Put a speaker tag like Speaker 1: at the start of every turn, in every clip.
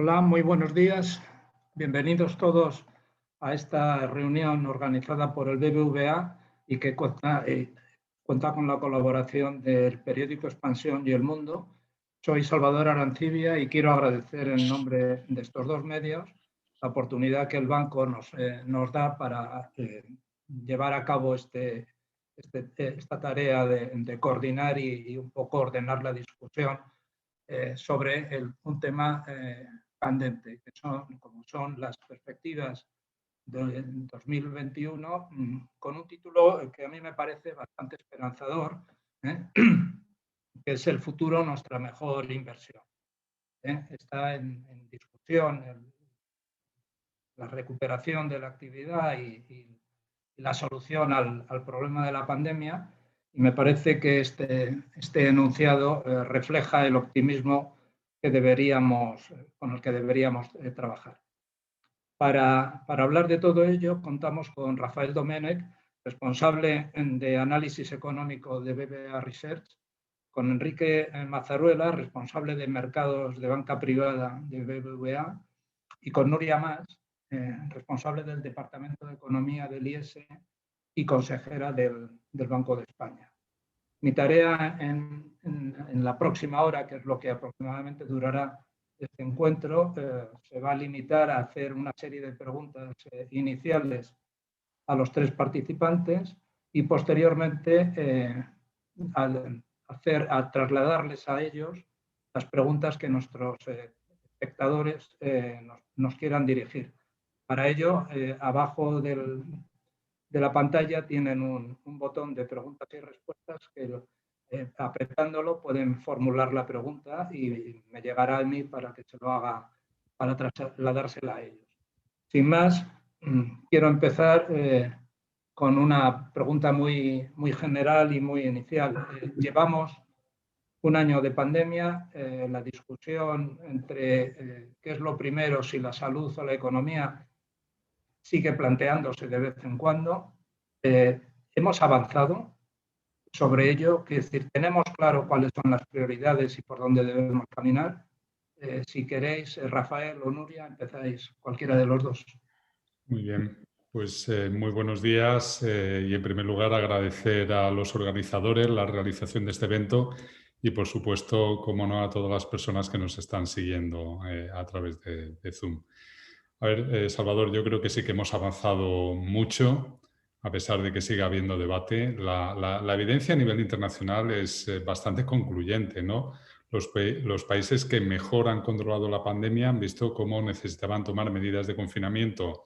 Speaker 1: Hola, muy buenos días. Bienvenidos todos a esta reunión organizada por el BBVA y que cuenta con la colaboración del periódico Expansión y El Mundo. Soy Salvador Arancibia y quiero agradecer en nombre de estos dos medios la oportunidad que el banco nos da para llevar a cabo esta tarea de coordinar y un poco ordenar la discusión sobre un tema candente, como son las perspectivas de 2021, con un título que a mí me parece bastante esperanzador, ¿eh? que es el futuro nuestra mejor inversión. Está en discusión la recuperación de la actividad y la solución al problema de la pandemia, y me parece que este enunciado refleja el optimismo con el que deberíamos trabajar. Para hablar de todo ello, contamos con Rafael Domènech, responsable de análisis económico de BBVA Research, con Enrique Mazzaruela, responsable de mercados de banca privada de BBVA, y con Nuria Mas, responsable del Departamento de Economía del IES y consejera del Banco de España. Mi tarea en la próxima hora, que es lo que aproximadamente durará este encuentro, se va a limitar a hacer una serie de preguntas iniciales a los tres participantes y posteriormente a trasladarles a ellos las preguntas que nuestros espectadores nos quieran dirigir. Para ello, abajo de la pantalla tienen un botón de preguntas y respuestas que apretándolo pueden formular la pregunta y me llegará a mí para que se lo haga, para trasladársela a ellos. Sin más, quiero empezar con una pregunta muy general y muy inicial. Llevamos un año de pandemia, la discusión entre qué es lo primero, si la salud o la economía, sigue planteándose de vez en cuando. Hemos avanzado sobre ello, que es decir, tenemos claro cuáles son las prioridades y por dónde debemos caminar. Si queréis, Rafael o Nuria, empezáis, cualquiera de los dos.
Speaker 2: Muy bien, pues muy buenos días y en primer lugar agradecer a los organizadores la realización de este evento y por supuesto, como no, a todas las personas que nos están siguiendo a través de Zoom. A ver, Salvador, yo creo que sí que hemos avanzado mucho, a pesar de que siga habiendo debate. La evidencia a nivel internacional es bastante concluyente, ¿no? Los países que mejor han controlado la pandemia han visto cómo necesitaban tomar medidas de confinamiento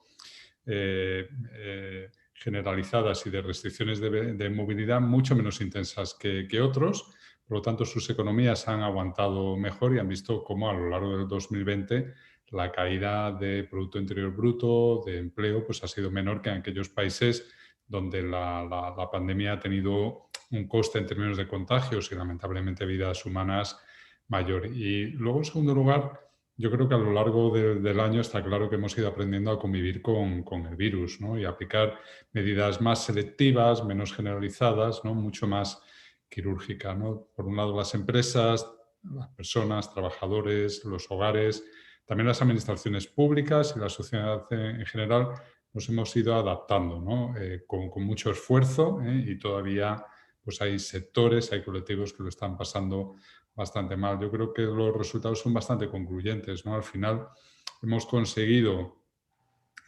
Speaker 2: generalizadas y de restricciones de movilidad mucho menos intensas que otros. Por lo tanto, sus economías han aguantado mejor y han visto cómo a lo largo del 2020 la caída de Producto Interior Bruto, de empleo, pues ha sido menor que en aquellos países donde la pandemia ha tenido un coste en términos de contagios y lamentablemente vidas humanas mayor. Y luego, en segundo lugar, yo creo que a lo largo del año está claro que hemos ido aprendiendo a convivir con el virus, ¿no? Y aplicar medidas más selectivas, menos generalizadas, ¿no? Mucho más quirúrgicas, ¿no? Por un lado, las empresas, las personas, trabajadores, los hogares, también las administraciones públicas y la sociedad en general nos hemos ido adaptando, ¿no? Con mucho esfuerzo, y todavía pues hay sectores, hay colectivos que lo están pasando bastante mal. Yo creo que los resultados son bastante concluyentes, ¿no? Al final hemos conseguido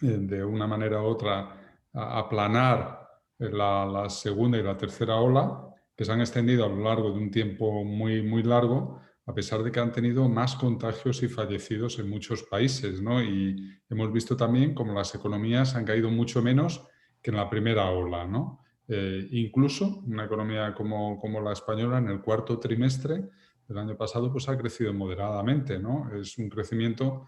Speaker 2: de una manera u otra aplanar la segunda y la tercera ola, que se han extendido a lo largo de un tiempo muy largo, a pesar de que han tenido más contagios y fallecidos en muchos países, ¿no? Y hemos visto también cómo las economías han caído mucho menos que en la primera ola, ¿no? Incluso una economía como la española en el cuarto trimestre del año pasado pues ha crecido moderadamente, ¿no? Es un crecimiento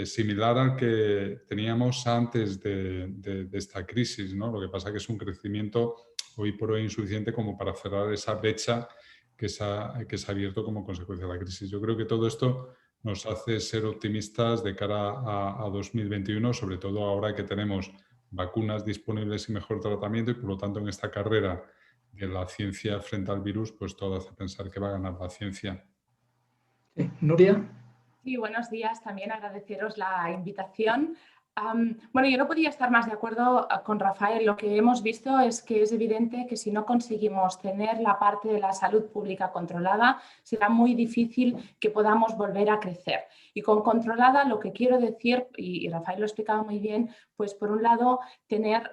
Speaker 2: similar al que teníamos antes de esta crisis, ¿no? Lo que pasa es que es un crecimiento hoy por hoy insuficiente como para cerrar esa brecha que se ha abierto como consecuencia de la crisis. Yo creo que todo esto nos hace ser optimistas de cara a 2021, sobre todo ahora que tenemos vacunas disponibles y mejor tratamiento y por lo tanto en esta carrera de la ciencia frente al virus, pues todo hace pensar que va a ganar la ciencia.
Speaker 1: Sí. Nuria.
Speaker 3: Sí, buenos días. También agradeceros la invitación. Bueno, yo no podía estar más de acuerdo con Rafael. Lo que hemos visto es que es evidente que si no conseguimos tener la parte de la salud pública controlada, será muy difícil que podamos volver a crecer. Y con controlada lo que quiero decir, y Rafael lo ha explicado muy bien, pues por un lado tener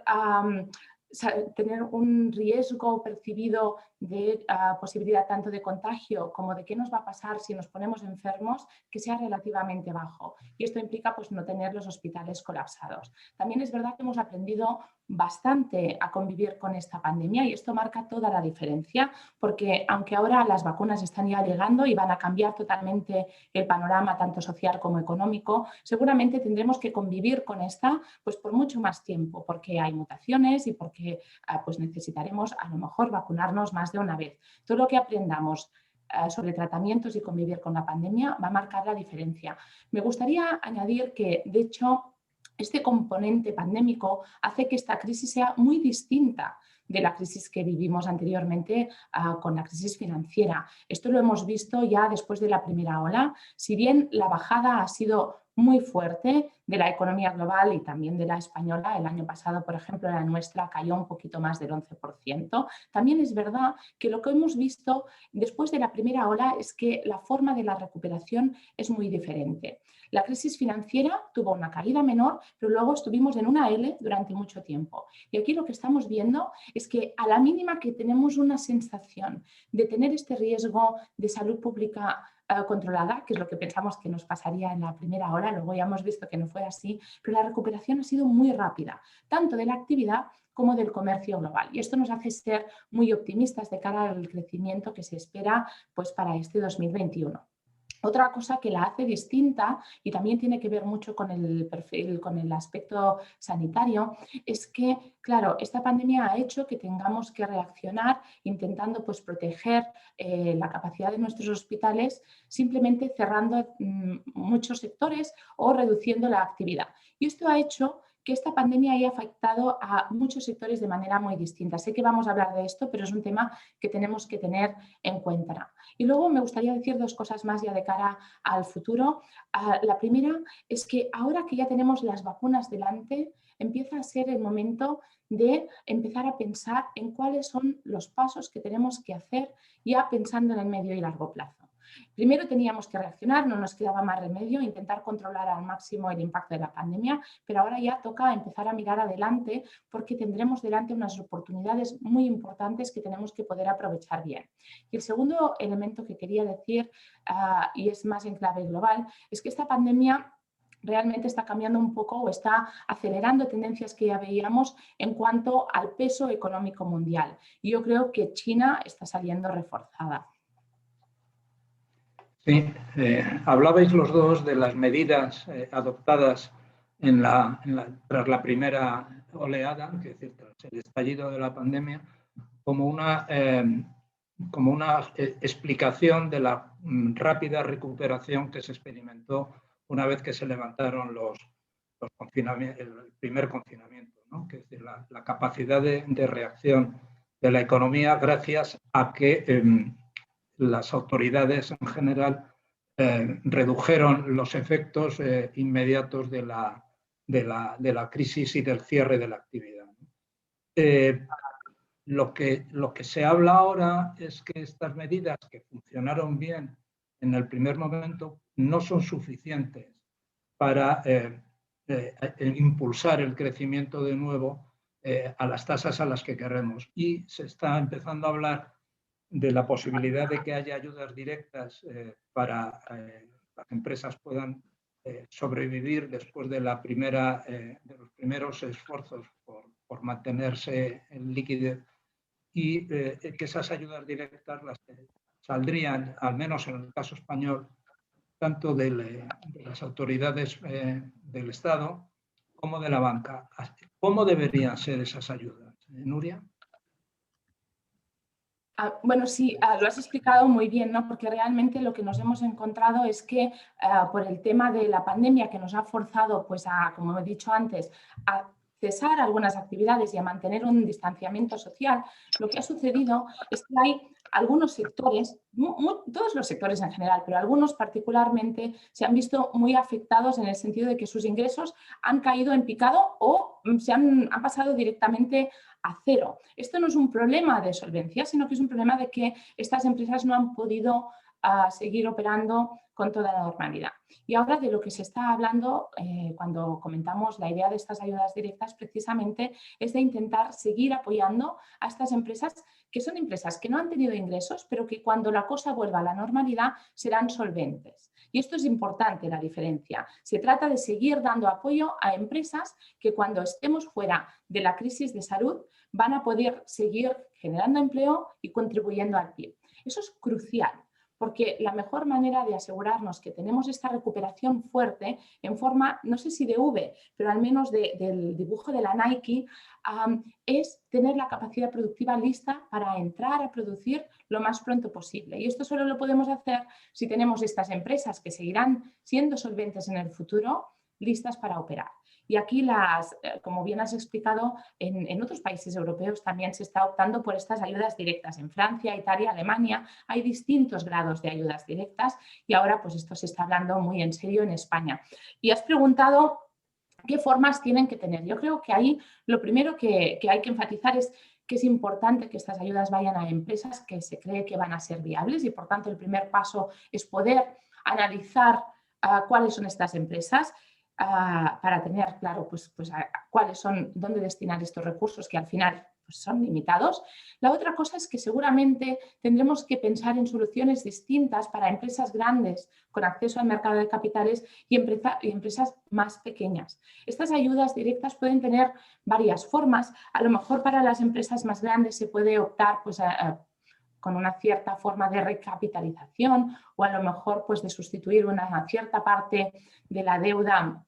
Speaker 3: un riesgo percibido de posibilidad tanto de contagio como de qué nos va a pasar si nos ponemos enfermos, que sea relativamente bajo. Y esto implica pues, no tener los hospitales colapsados. También es verdad que hemos aprendido bastante a convivir con esta pandemia y esto marca toda la diferencia, porque aunque ahora las vacunas están ya llegando y van a cambiar totalmente el panorama tanto social como económico, seguramente tendremos que convivir con esta pues, por mucho más tiempo, porque hay mutaciones y porque pues necesitaremos a lo mejor vacunarnos más de una vez. Todo lo que aprendamos sobre tratamientos y convivir con la pandemia va a marcar la diferencia. Me gustaría añadir que, de hecho, este componente pandémico hace que esta crisis sea muy distinta de la crisis que vivimos anteriormente con la crisis financiera. Esto lo hemos visto ya después de la primera ola. Si bien la bajada ha sido muy fuerte de la economía global y también de la española, el año pasado, por ejemplo, la nuestra cayó un poquito más del 11%, también es verdad que lo que hemos visto después de la primera ola es que la forma de la recuperación es muy diferente. La crisis financiera tuvo una caída menor, pero luego estuvimos en una L durante mucho tiempo. Y aquí lo que estamos viendo es que a la mínima que tenemos una sensación de tener este riesgo de salud pública controlada, que es lo que pensamos que nos pasaría en la primera ola, luego ya hemos visto que no fue así, pero la recuperación ha sido muy rápida, tanto de la actividad como del comercio global. Y esto nos hace ser muy optimistas de cara al crecimiento que se espera pues, para este 2021. Otra cosa que la hace distinta y también tiene que ver mucho con el perfil, con el aspecto sanitario, es que, claro, esta pandemia ha hecho que tengamos que reaccionar intentando pues, proteger la capacidad de nuestros hospitales simplemente cerrando muchos sectores o reduciendo la actividad. Y esto ha hecho que esta pandemia haya afectado a muchos sectores de manera muy distinta. Sé que vamos a hablar de esto, pero es un tema que tenemos que tener en cuenta. Y luego me gustaría decir dos cosas más ya de cara al futuro. La primera es que ahora que ya tenemos las vacunas delante, empieza a ser el momento de empezar a pensar en cuáles son los pasos que tenemos que hacer ya pensando en el medio y largo plazo. Primero teníamos que reaccionar, no nos quedaba más remedio, intentar controlar al máximo el impacto de la pandemia, pero ahora ya toca empezar a mirar adelante porque tendremos delante unas oportunidades muy importantes que tenemos que poder aprovechar bien. Y el segundo elemento que quería decir, y es más en clave global, es que esta pandemia realmente está cambiando un poco o está acelerando tendencias que ya veíamos en cuanto al peso económico mundial. Y yo creo que China está saliendo reforzada.
Speaker 1: Sí, hablabais los dos de las medidas adoptadas tras la primera oleada, es decir, tras el estallido de la pandemia, como una explicación de la rápida recuperación que se experimentó una vez que se levantaron los confinamientos, el primer confinamiento, ¿no? Que es decir, la capacidad de reacción de la economía gracias a que las autoridades en general redujeron los efectos inmediatos de la crisis y del cierre de la actividad. Lo que se habla ahora es que estas medidas que funcionaron bien en el primer momento no son suficientes para impulsar el crecimiento de nuevo a las tasas a las que queremos. Y se está empezando a hablar de la posibilidad de que haya ayudas directas para las empresas puedan sobrevivir después de de los primeros esfuerzos por mantenerse en liquidez y que esas ayudas directas saldrían, al menos en el caso español, tanto de las autoridades del Estado como de la banca. ¿Cómo deberían ser esas ayudas? Nuria.
Speaker 3: Bueno, sí, lo has explicado muy bien, ¿no? Porque realmente lo que nos hemos encontrado es que por el tema de la pandemia que nos ha forzado, pues como he dicho antes, a cesar algunas actividades y a mantener un distanciamiento social, lo que ha sucedido es que hay algunos sectores, todos los sectores en general, pero algunos particularmente se han visto muy afectados en el sentido de que sus ingresos han caído en picado o han pasado directamente a cero. Esto no es un problema de solvencia, sino que es un problema de que estas empresas no han podido seguir operando con toda la normalidad. Y ahora de lo que se está hablando cuando comentamos la idea de estas ayudas directas precisamente es de intentar seguir apoyando a estas empresas que son empresas que no han tenido ingresos, pero que cuando la cosa vuelva a la normalidad serán solventes. Y esto es importante, la diferencia. Se trata de seguir dando apoyo a empresas que cuando estemos fuera de la crisis de salud van a poder seguir generando empleo y contribuyendo al PIB. Eso es crucial, porque la mejor manera de asegurarnos que tenemos esta recuperación fuerte en forma, no sé si de V, pero al menos del dibujo de la Nike, es tener la capacidad productiva lista para entrar a producir lo más pronto posible. Y esto solo lo podemos hacer si tenemos estas empresas que seguirán siendo solventes en el futuro, listas para operar. Y aquí, como bien has explicado, en otros países europeos también se está optando por estas ayudas directas. En Francia, Italia, Alemania hay distintos grados de ayudas directas y ahora pues esto se está hablando muy en serio en España. Y has preguntado qué formas tienen que tener. Yo creo que ahí lo primero que hay que enfatizar es que es importante que estas ayudas vayan a empresas que se cree que van a ser viables y por tanto el primer paso es poder analizar cuáles son estas empresas, para tener claro cuáles son, dónde destinar estos recursos que al final pues, son limitados. La otra cosa es que seguramente tendremos que pensar en soluciones distintas para empresas grandes con acceso al mercado de capitales y empresas más pequeñas. Estas ayudas directas pueden tener varias formas. A lo mejor para las empresas más grandes se puede optar pues, con una cierta forma de recapitalización o a lo mejor pues, de sustituir una cierta parte de la deuda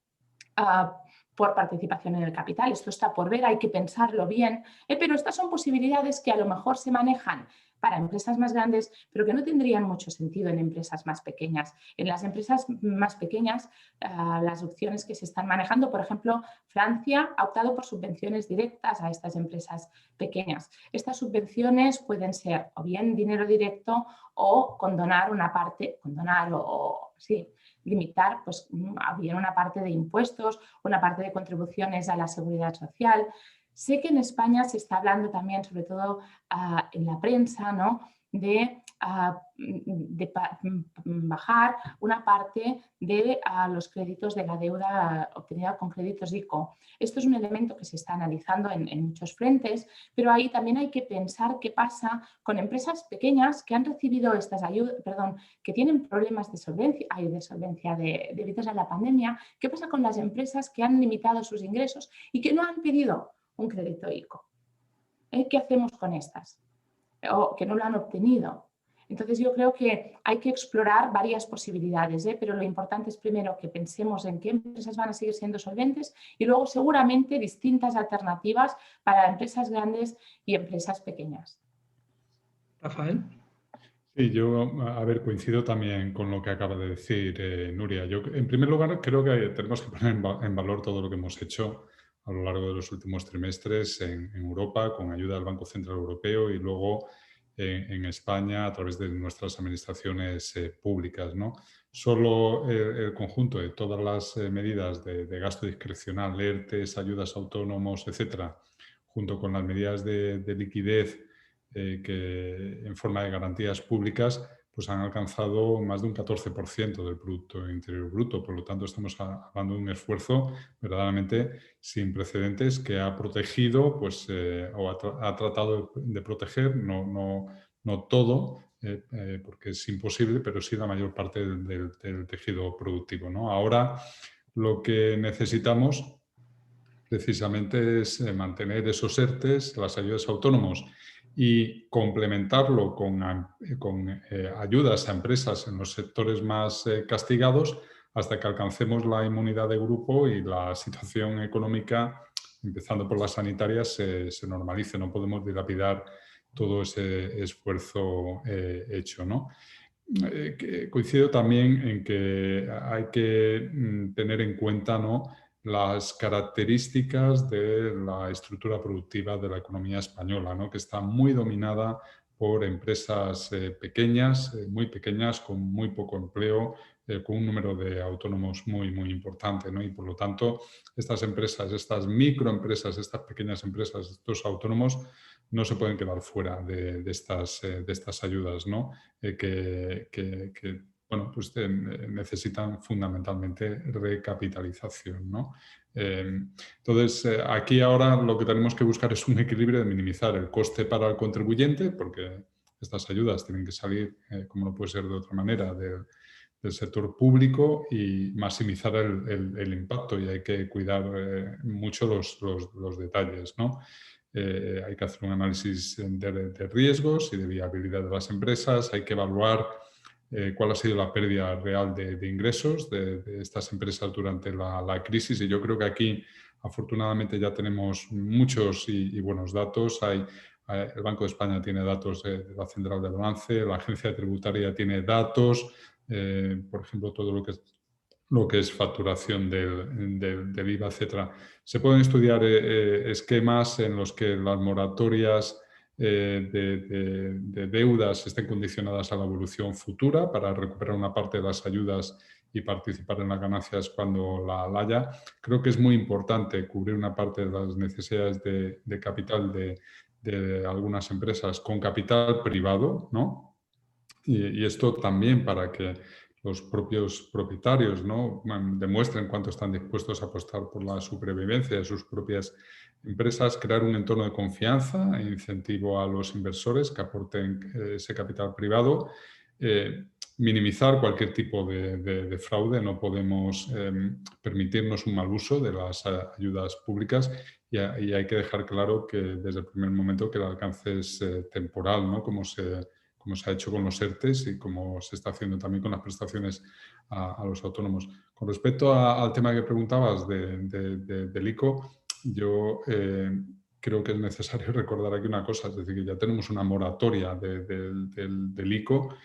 Speaker 3: por participación en el capital. Esto está por ver, hay que pensarlo bien, pero estas son posibilidades que a lo mejor se manejan para empresas más grandes, pero que no tendrían mucho sentido en empresas más pequeñas. En las empresas más pequeñas, las opciones que se están manejando, por ejemplo, Francia ha optado por subvenciones directas a estas empresas pequeñas. Estas subvenciones pueden ser o bien dinero directo o condonar una parte, limitar pues, bien una parte de impuestos, una parte de contribuciones a la seguridad social. Sé que en España se está hablando también, sobre todo en la prensa, ¿no? de bajar una parte de los créditos de la deuda obtenida con créditos ICO. Esto es un elemento que se está analizando en muchos frentes, pero ahí también hay que pensar qué pasa con empresas pequeñas que han recibido estas ayudas, que tienen problemas de solvencia debido a la pandemia. ¿Qué pasa con las empresas que han limitado sus ingresos y que no han pedido un crédito ICO? ¿Qué hacemos con estas? O que no lo han obtenido. Entonces yo creo que hay que explorar varias posibilidades, pero lo importante es primero que pensemos en qué empresas van a seguir siendo solventes y luego seguramente distintas alternativas para empresas grandes y empresas pequeñas.
Speaker 1: Rafael.
Speaker 2: Sí, yo, coincido también con lo que acaba de decir Nuria. Yo, en primer lugar, creo que tenemos que poner en valor todo lo que hemos hecho a lo largo de los últimos trimestres en Europa con ayuda del Banco Central Europeo y luego en España a través de nuestras administraciones públicas, ¿no? Solo el conjunto de todas las medidas de gasto discrecional, ERTES, ayudas a autónomos, etcétera, junto con las medidas de liquidez que en forma de garantías públicas pues han alcanzado más de un 14% del Producto Interior Bruto. Por lo tanto, estamos hablando de un esfuerzo verdaderamente sin precedentes que ha protegido pues, o ha tratado de proteger, no todo, porque es imposible, pero sí la mayor parte del tejido productivo, ¿no? Ahora lo que necesitamos precisamente es mantener esos ERTES, las ayudas a autónomos, y complementarlo con ayudas a empresas en los sectores más castigados hasta que alcancemos la inmunidad de grupo y la situación económica, empezando por las sanitarias, se normalice. No podemos dilapidar todo ese esfuerzo hecho, ¿no? Coincido también en que hay que tener en cuenta, ¿no?, las características de la estructura productiva de la economía española, ¿no?, que está muy dominada por empresas pequeñas, muy pequeñas, con muy poco empleo, con un número de autónomos muy, muy importante, ¿no? Y por lo tanto, estas empresas, estas microempresas, estas pequeñas empresas, estos autónomos, no se pueden quedar fuera de estas ayudas, ¿no? Bueno, pues necesitan fundamentalmente recapitalización, ¿no? Entonces, aquí ahora lo que tenemos que buscar es un equilibrio de minimizar el coste para el contribuyente, porque estas ayudas tienen que salir, como no puede ser de otra manera, del sector público, y maximizar el impacto, y hay que cuidar mucho los detalles, ¿no? Hay que hacer un análisis de riesgos y de viabilidad de las empresas, hay que evaluar cuál ha sido la pérdida real de ingresos de estas empresas durante la crisis, y yo creo que aquí afortunadamente ya tenemos muchos y buenos datos. El Banco de España tiene datos de la Central de Balance, la Agencia Tributaria tiene datos, por ejemplo, todo lo que es facturación del IVA, etc. Se pueden estudiar esquemas en los que las moratorias de deudas estén condicionadas a la evolución futura para recuperar una parte de las ayudas y participar en las ganancias cuando la haya. Creo que es muy importante cubrir una parte de las necesidades de capital de algunas empresas con capital privado, ¿no? Y esto también para que los propios propietarios, ¿no?, demuestren cuánto están dispuestos a apostar por la supervivencia de sus propias empresas, crear un entorno de confianza e incentivo a los inversores que aporten ese capital privado, minimizar cualquier tipo de fraude. No podemos permitirnos un mal uso de las ayudas públicas, y hay que dejar claro que desde el primer momento que el alcance es temporal, ¿no?, como se ha hecho con los ERTEs y como se está haciendo también con las prestaciones a los autónomos. Con respecto al tema que preguntabas del ICO, yo creo que es necesario recordar aquí una cosa, es decir, que ya tenemos una moratoria del ICO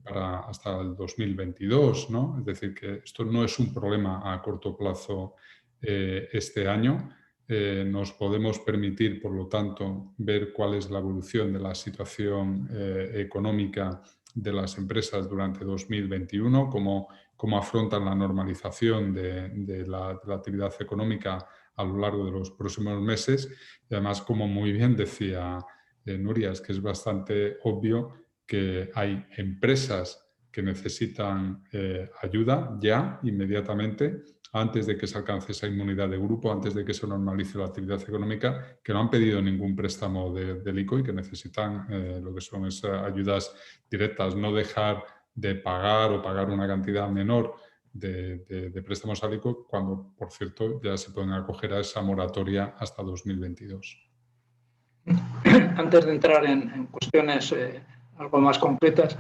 Speaker 2: hasta el 2022, ¿no? Es decir, que esto no es un problema a corto plazo este año. Nos podemos permitir, por lo tanto, ver cuál es la evolución de la situación económica de las empresas durante 2021, cómo afrontan la normalización de la actividad económica a lo largo de los próximos meses. Y además, como muy bien decía Nuria, es que es bastante obvio que hay empresas que necesitan ayuda ya, inmediatamente, antes de que se alcance esa inmunidad de grupo, antes de que se normalice la actividad económica, que no han pedido ningún préstamo del ICO y que necesitan lo que son esas ayudas directas. No dejar de pagar o pagar una cantidad menor de préstamos al ICO, cuando, por cierto, ya se pueden acoger a esa moratoria hasta 2022.
Speaker 1: Antes de entrar en cuestiones algo más concretas,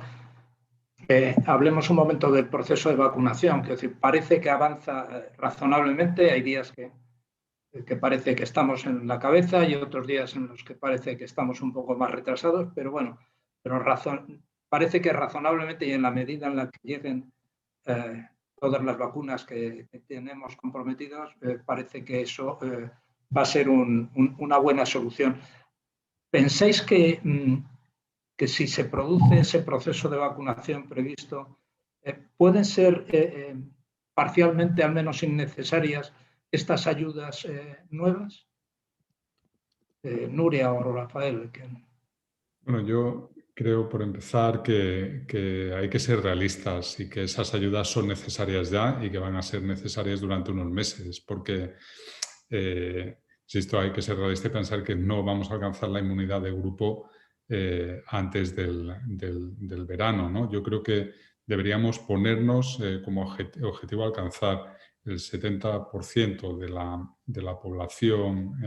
Speaker 1: hablemos un momento del proceso de vacunación, que es decir, parece que avanza razonablemente. Hay días que parece que estamos en la cabeza y otros días en los que parece que estamos un poco más retrasados, pero bueno, parece que razonablemente, y en la medida en la que lleguen todas las vacunas que tenemos comprometidas, parece que eso va a ser una buena solución. ¿Pensáis que si se produce ese proceso de vacunación previsto, pueden ser parcialmente, al menos innecesarias, estas ayudas nuevas? Nuria o Rafael.
Speaker 2: Bueno, yo creo, por empezar, que hay que ser realistas y que esas ayudas son necesarias ya y que van a ser necesarias durante unos meses, porque insisto, hay que ser realista y pensar que no vamos a alcanzar la inmunidad de grupo antes del verano, ¿no? Yo creo que deberíamos ponernos como objetivo alcanzar el 70% de la población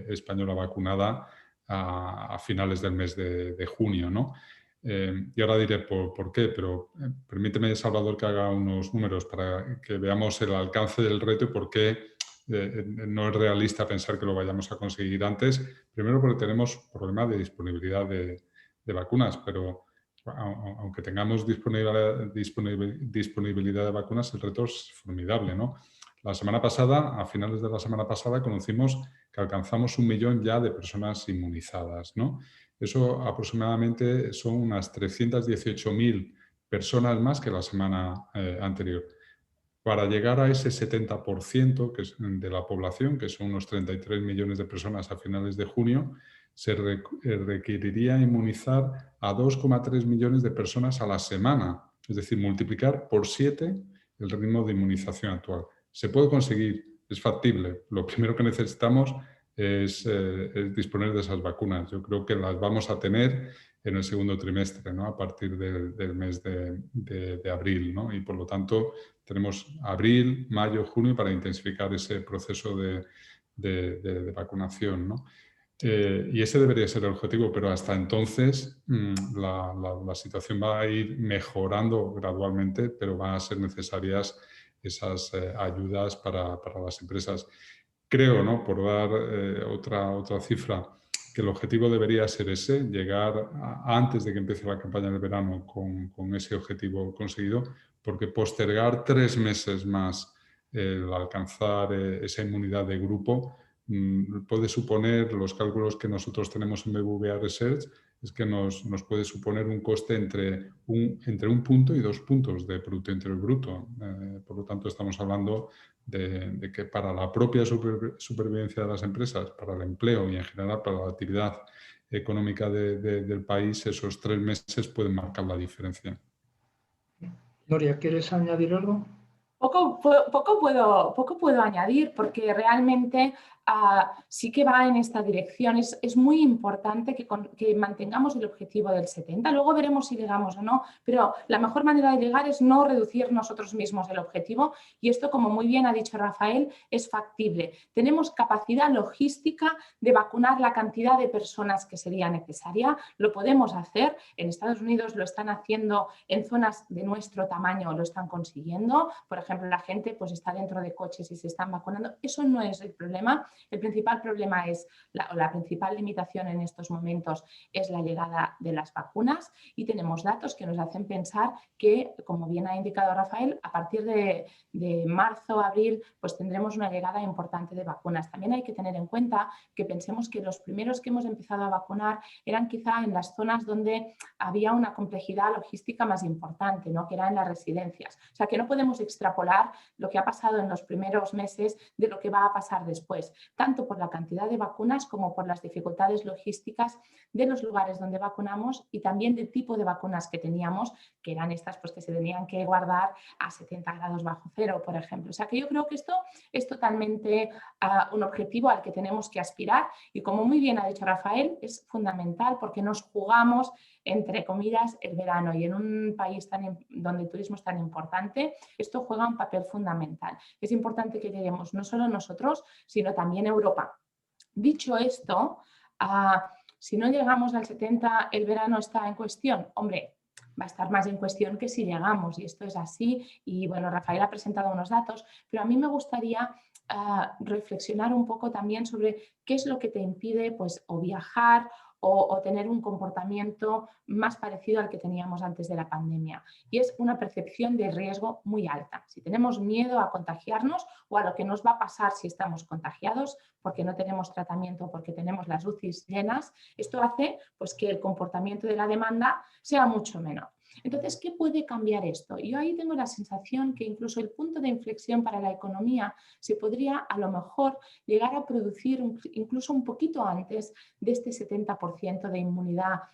Speaker 2: española vacunada a finales del mes de junio, ¿no? Y ahora diré por qué, pero permíteme, Salvador, que haga unos números para que veamos el alcance del reto y por qué no es realista pensar que lo vayamos a conseguir antes. Primero, porque tenemos problemas de disponibilidad de vacunas, pero aunque tengamos disponibilidad de vacunas, el reto es formidable, ¿no? La semana pasada, a finales de la semana pasada, conocimos que alcanzamos 1 millón ya de personas inmunizadas, ¿no? Eso aproximadamente son unas 318.000 personas más que la semana anterior. Para llegar a ese 70% que es de la población, que son unos 33 millones de personas a finales de junio, se requeriría inmunizar a 2,3 millones de personas a la semana, es decir, multiplicar por 7 el ritmo de inmunización actual. Se puede conseguir, es factible. Lo primero que necesitamos es disponer de esas vacunas. Yo creo que las vamos a tener en el segundo trimestre, ¿no? A partir del mes de abril, ¿no? Y por lo tanto tenemos abril, mayo, junio para intensificar ese proceso de vacunación, ¿no? Y ese debería ser el objetivo, pero hasta entonces la situación va a ir mejorando gradualmente, pero van a ser necesarias esas ayudas para las empresas. Creo, ¿no? Por dar otra cifra, que el objetivo debería ser ese, llegar antes de que empiece la campaña del verano con ese objetivo conseguido, porque postergar 3 meses más el alcanzar esa inmunidad de grupo puede suponer, los cálculos que nosotros tenemos en BBVA Research, es que nos puede suponer un coste entre un punto y 2 puntos de Producto Interior Bruto. Por lo tanto, estamos hablando de que para la propia supervivencia de las empresas, para el empleo y en general para la actividad económica del país, esos 3 meses pueden marcar la diferencia.
Speaker 1: Nuria, ¿quieres añadir algo?
Speaker 3: Poco puedo añadir, porque realmente sí que va en esta dirección. Es muy importante que mantengamos el objetivo del 70. Luego veremos si llegamos o no, pero la mejor manera de llegar es no reducir nosotros mismos el objetivo, y esto, como muy bien ha dicho Rafael, es factible. Tenemos capacidad logística de vacunar la cantidad de personas que sería necesaria. Lo podemos hacer. En Estados Unidos lo están haciendo, en zonas de nuestro tamaño lo están consiguiendo. Por ejemplo, la gente pues está dentro de coches y se están vacunando. Eso no es el problema. El principal problema es, la principal limitación en estos momentos es la llegada de las vacunas, y tenemos datos que nos hacen pensar que, como bien ha indicado Rafael, a partir de marzo, abril, pues tendremos una llegada importante de vacunas. También hay que tener en cuenta que pensemos que los primeros que hemos empezado a vacunar eran quizá en las zonas donde había una complejidad logística más importante, ¿no? Que era en las residencias. O sea, que no podemos extrapolar lo que ha pasado en los primeros meses de lo que va a pasar después, tanto por la cantidad de vacunas como por las dificultades logísticas de los lugares donde vacunamos, y también del tipo de vacunas que teníamos, que eran estas pues, que se tenían que guardar a 70 grados bajo cero, por ejemplo. O sea, que yo creo que esto es totalmente un objetivo al que tenemos que aspirar, y como muy bien ha dicho Rafael, es fundamental porque nos jugamos, entre comillas, el verano, y en un país donde el turismo es tan importante, esto juega un papel fundamental. Es importante que lleguemos no solo nosotros, sino también Europa. Dicho esto, si no llegamos al 70, ¿el verano está en cuestión? Hombre, va a estar más en cuestión que si llegamos, y esto es así. Y bueno, Rafael ha presentado unos datos, pero a mí me gustaría reflexionar un poco también sobre qué es lo que te impide pues, o viajar o tener un comportamiento más parecido al que teníamos antes de la pandemia. Y es una percepción de riesgo muy alta. Si tenemos miedo a contagiarnos o a lo que nos va a pasar si estamos contagiados, porque no tenemos tratamiento, porque tenemos las UCIs llenas, esto hace pues, que el comportamiento de la demanda sea mucho menor. Entonces, ¿qué puede cambiar esto? Yo ahí tengo la sensación que incluso el punto de inflexión para la economía se podría a lo mejor llegar a producir incluso un poquito antes de este 70% de inmunidad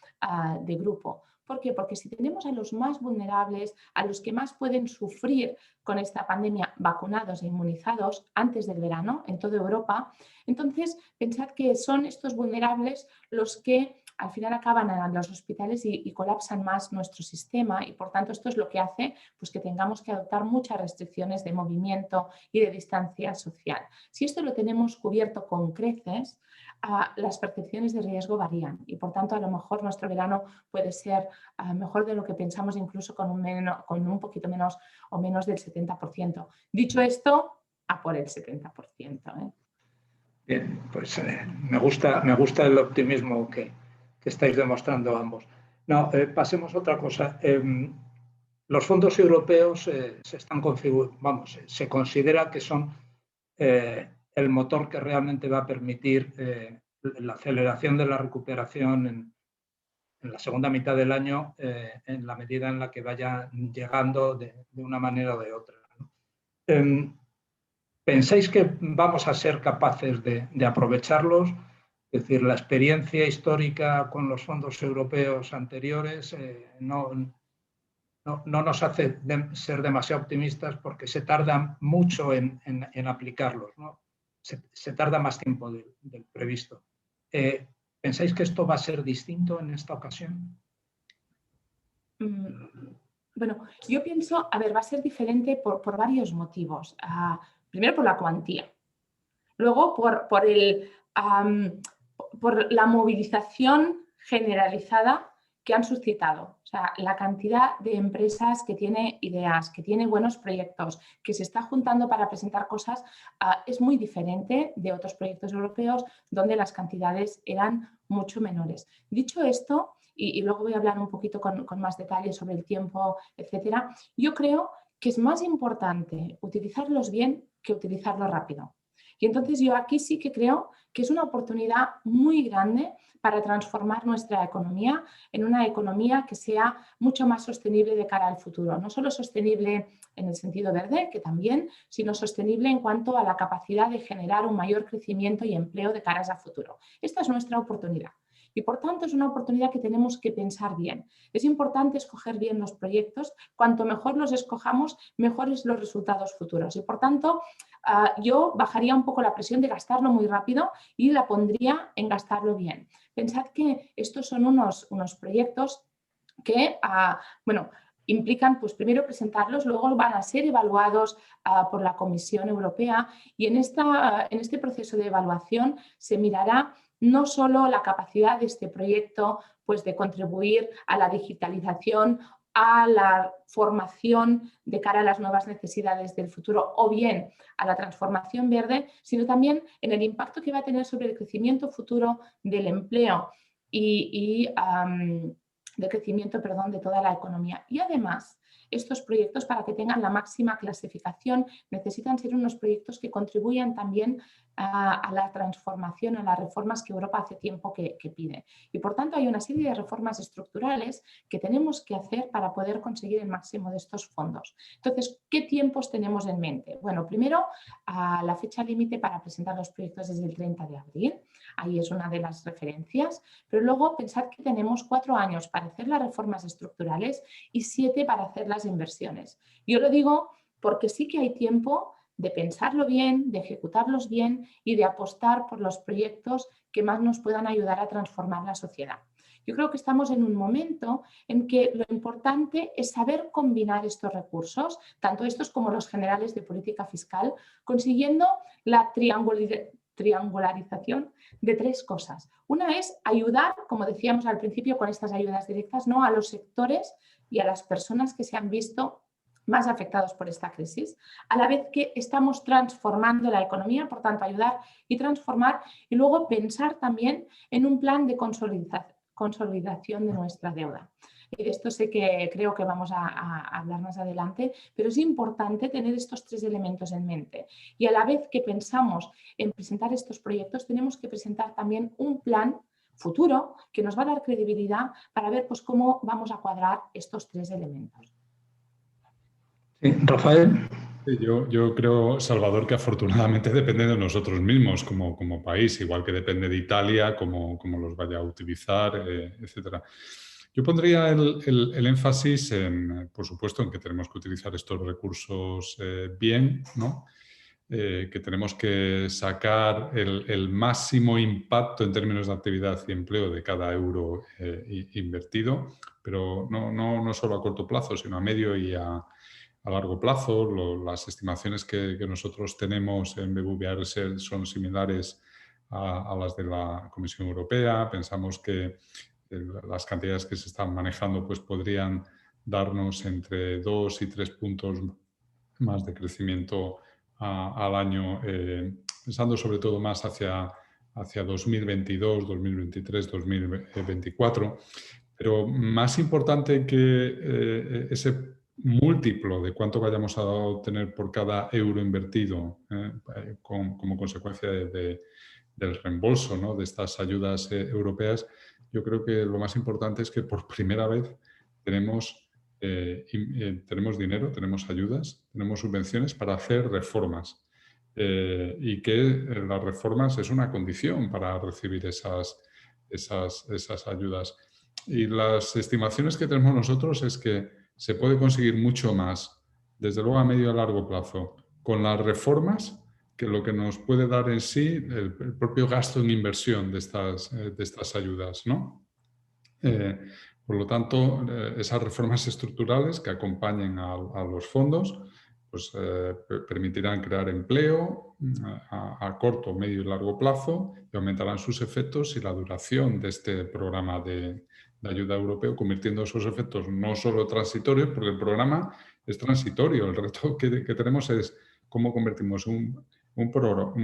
Speaker 3: de grupo. ¿Por qué? Porque si tenemos a los más vulnerables, a los que más pueden sufrir con esta pandemia, vacunados e inmunizados antes del verano en toda Europa, entonces pensad que son estos vulnerables los que al final acaban en los hospitales y colapsan más nuestro sistema, y por tanto esto es lo que hace pues, que tengamos que adoptar muchas restricciones de movimiento y de distancia social. Si esto lo tenemos cubierto con creces, las percepciones de riesgo varían, y por tanto a lo mejor nuestro verano puede ser mejor de lo que pensamos, incluso con un poquito menos o menos del 70%. Dicho esto, a por el 70%.
Speaker 1: Bien, pues me gusta el optimismo que estáis demostrando ambos. No, pasemos a otra cosa. Los fondos europeos se considera que son el motor que realmente va a permitir la aceleración de la recuperación la segunda mitad del año en la medida en la que vaya llegando de una manera o de otra, ¿no? ¿Pensáis que vamos a ser capaces de aprovecharlos? Es decir, la experiencia histórica con los fondos europeos anteriores no nos hace ser demasiado optimistas porque se tarda mucho en aplicarlos, ¿no? Se tarda más tiempo del previsto. ¿Pensáis que esto va a ser distinto en esta ocasión?
Speaker 3: Bueno, yo pienso, a ver, va a ser diferente por varios motivos. Primero por la cuantía, luego por la movilización generalizada que han suscitado. O sea, la cantidad de empresas que tiene ideas, que tiene buenos proyectos, que se está juntando para presentar cosas, es muy diferente de otros proyectos europeos donde las cantidades eran mucho menores. Dicho esto, y luego voy a hablar un poquito con más detalles sobre el tiempo, etcétera, yo creo que es más importante utilizarlos bien que utilizarlos rápido. Y entonces yo aquí sí que creo que es una oportunidad muy grande para transformar nuestra economía en una economía que sea mucho más sostenible de cara al futuro. No solo sostenible en el sentido verde, que también, sino sostenible en cuanto a la capacidad de generar un mayor crecimiento y empleo de cara a futuro. Esta es nuestra oportunidad. Y por tanto es una oportunidad que tenemos que pensar bien. Es importante escoger bien los proyectos. Cuanto mejor los escojamos, mejores los resultados futuros. Y por tanto, yo bajaría un poco la presión de gastarlo muy rápido y la pondría en gastarlo bien. Pensad que estos son unos proyectos que, bueno, implican, pues primero presentarlos, luego van a ser evaluados por la Comisión Europea y en este proceso de evaluación se mirará no solo la capacidad de este proyecto pues, de contribuir a la digitalización, a la formación de cara a las nuevas necesidades del futuro o bien a la transformación verde, sino también en el impacto que va a tener sobre el crecimiento futuro del empleo y de crecimiento, perdón, de toda la economía. Y además, estos proyectos, para que tengan la máxima clasificación, necesitan ser unos proyectos que contribuyan también a la transformación, a las reformas que Europa hace tiempo que pide. Y por tanto hay una serie de reformas estructurales que tenemos que hacer para poder conseguir el máximo de estos fondos. Entonces, ¿qué tiempos tenemos en mente? Bueno, primero, la fecha límite para presentar los proyectos es el 30 de abril. Ahí es una de las referencias. Pero luego pensad que tenemos 4 años para hacer las reformas estructurales y 7 para hacer las inversiones. Yo lo digo porque sí que hay tiempo de pensarlo bien, de ejecutarlos bien y de apostar por los proyectos que más nos puedan ayudar a transformar la sociedad. Yo creo que estamos en un momento en que lo importante es saber combinar estos recursos, tanto estos como los generales de política fiscal, consiguiendo la triangularización de 3 cosas. Una es ayudar, como decíamos al principio, con estas ayudas directas, ¿no?, a los sectores y a las personas que se han visto más afectados por esta crisis, a la vez que estamos transformando la economía, por tanto ayudar y transformar, y luego pensar también en un plan de consolidación de nuestra deuda. Y de esto sé que creo que vamos a hablar más adelante, pero es importante tener estos 3 elementos en mente. Y a la vez que pensamos en presentar estos proyectos, tenemos que presentar también un plan futuro que nos va a dar credibilidad para ver pues, cómo vamos a cuadrar estos 3 elementos.
Speaker 1: Sí, Rafael.
Speaker 2: Yo creo, Salvador, que afortunadamente depende de nosotros mismos como país, igual que depende de Italia, cómo los vaya a utilizar, etcétera. Yo pondría el énfasis, por supuesto, en que tenemos que utilizar estos recursos bien, ¿no? Que tenemos que sacar el máximo impacto en términos de actividad y empleo de cada euro invertido, pero no solo a corto plazo, sino a medio y a largo plazo. Las estimaciones que nosotros tenemos en BBVA son similares a las de la Comisión Europea. Pensamos que las cantidades que se están manejando pues, podrían darnos entre 2 y 3 puntos más de crecimiento al año, pensando sobre todo más hacia 2022, 2023, 2024. Pero más importante que ese múltiplo de cuánto vayamos a obtener por cada euro invertido como consecuencia de del reembolso, ¿no?, de estas ayudas europeas, yo creo que lo más importante es que por primera vez tenemos dinero, tenemos ayudas, tenemos subvenciones para hacer reformas. Y que las reformas es una condición para recibir esas ayudas. Y las estimaciones que tenemos nosotros es que se puede conseguir mucho más, desde luego a medio y a largo plazo, con las reformas, que lo que nos puede dar en sí el propio gasto en inversión de estas ayudas, ¿no? Por lo tanto, esas reformas estructurales que acompañen a los fondos pues, permitirán crear empleo a corto, medio y largo plazo y aumentarán sus efectos y la duración de este programa de ayuda europeo, convirtiendo esos efectos no solo transitorios, porque el programa es transitorio. El reto que tenemos es cómo convertimos un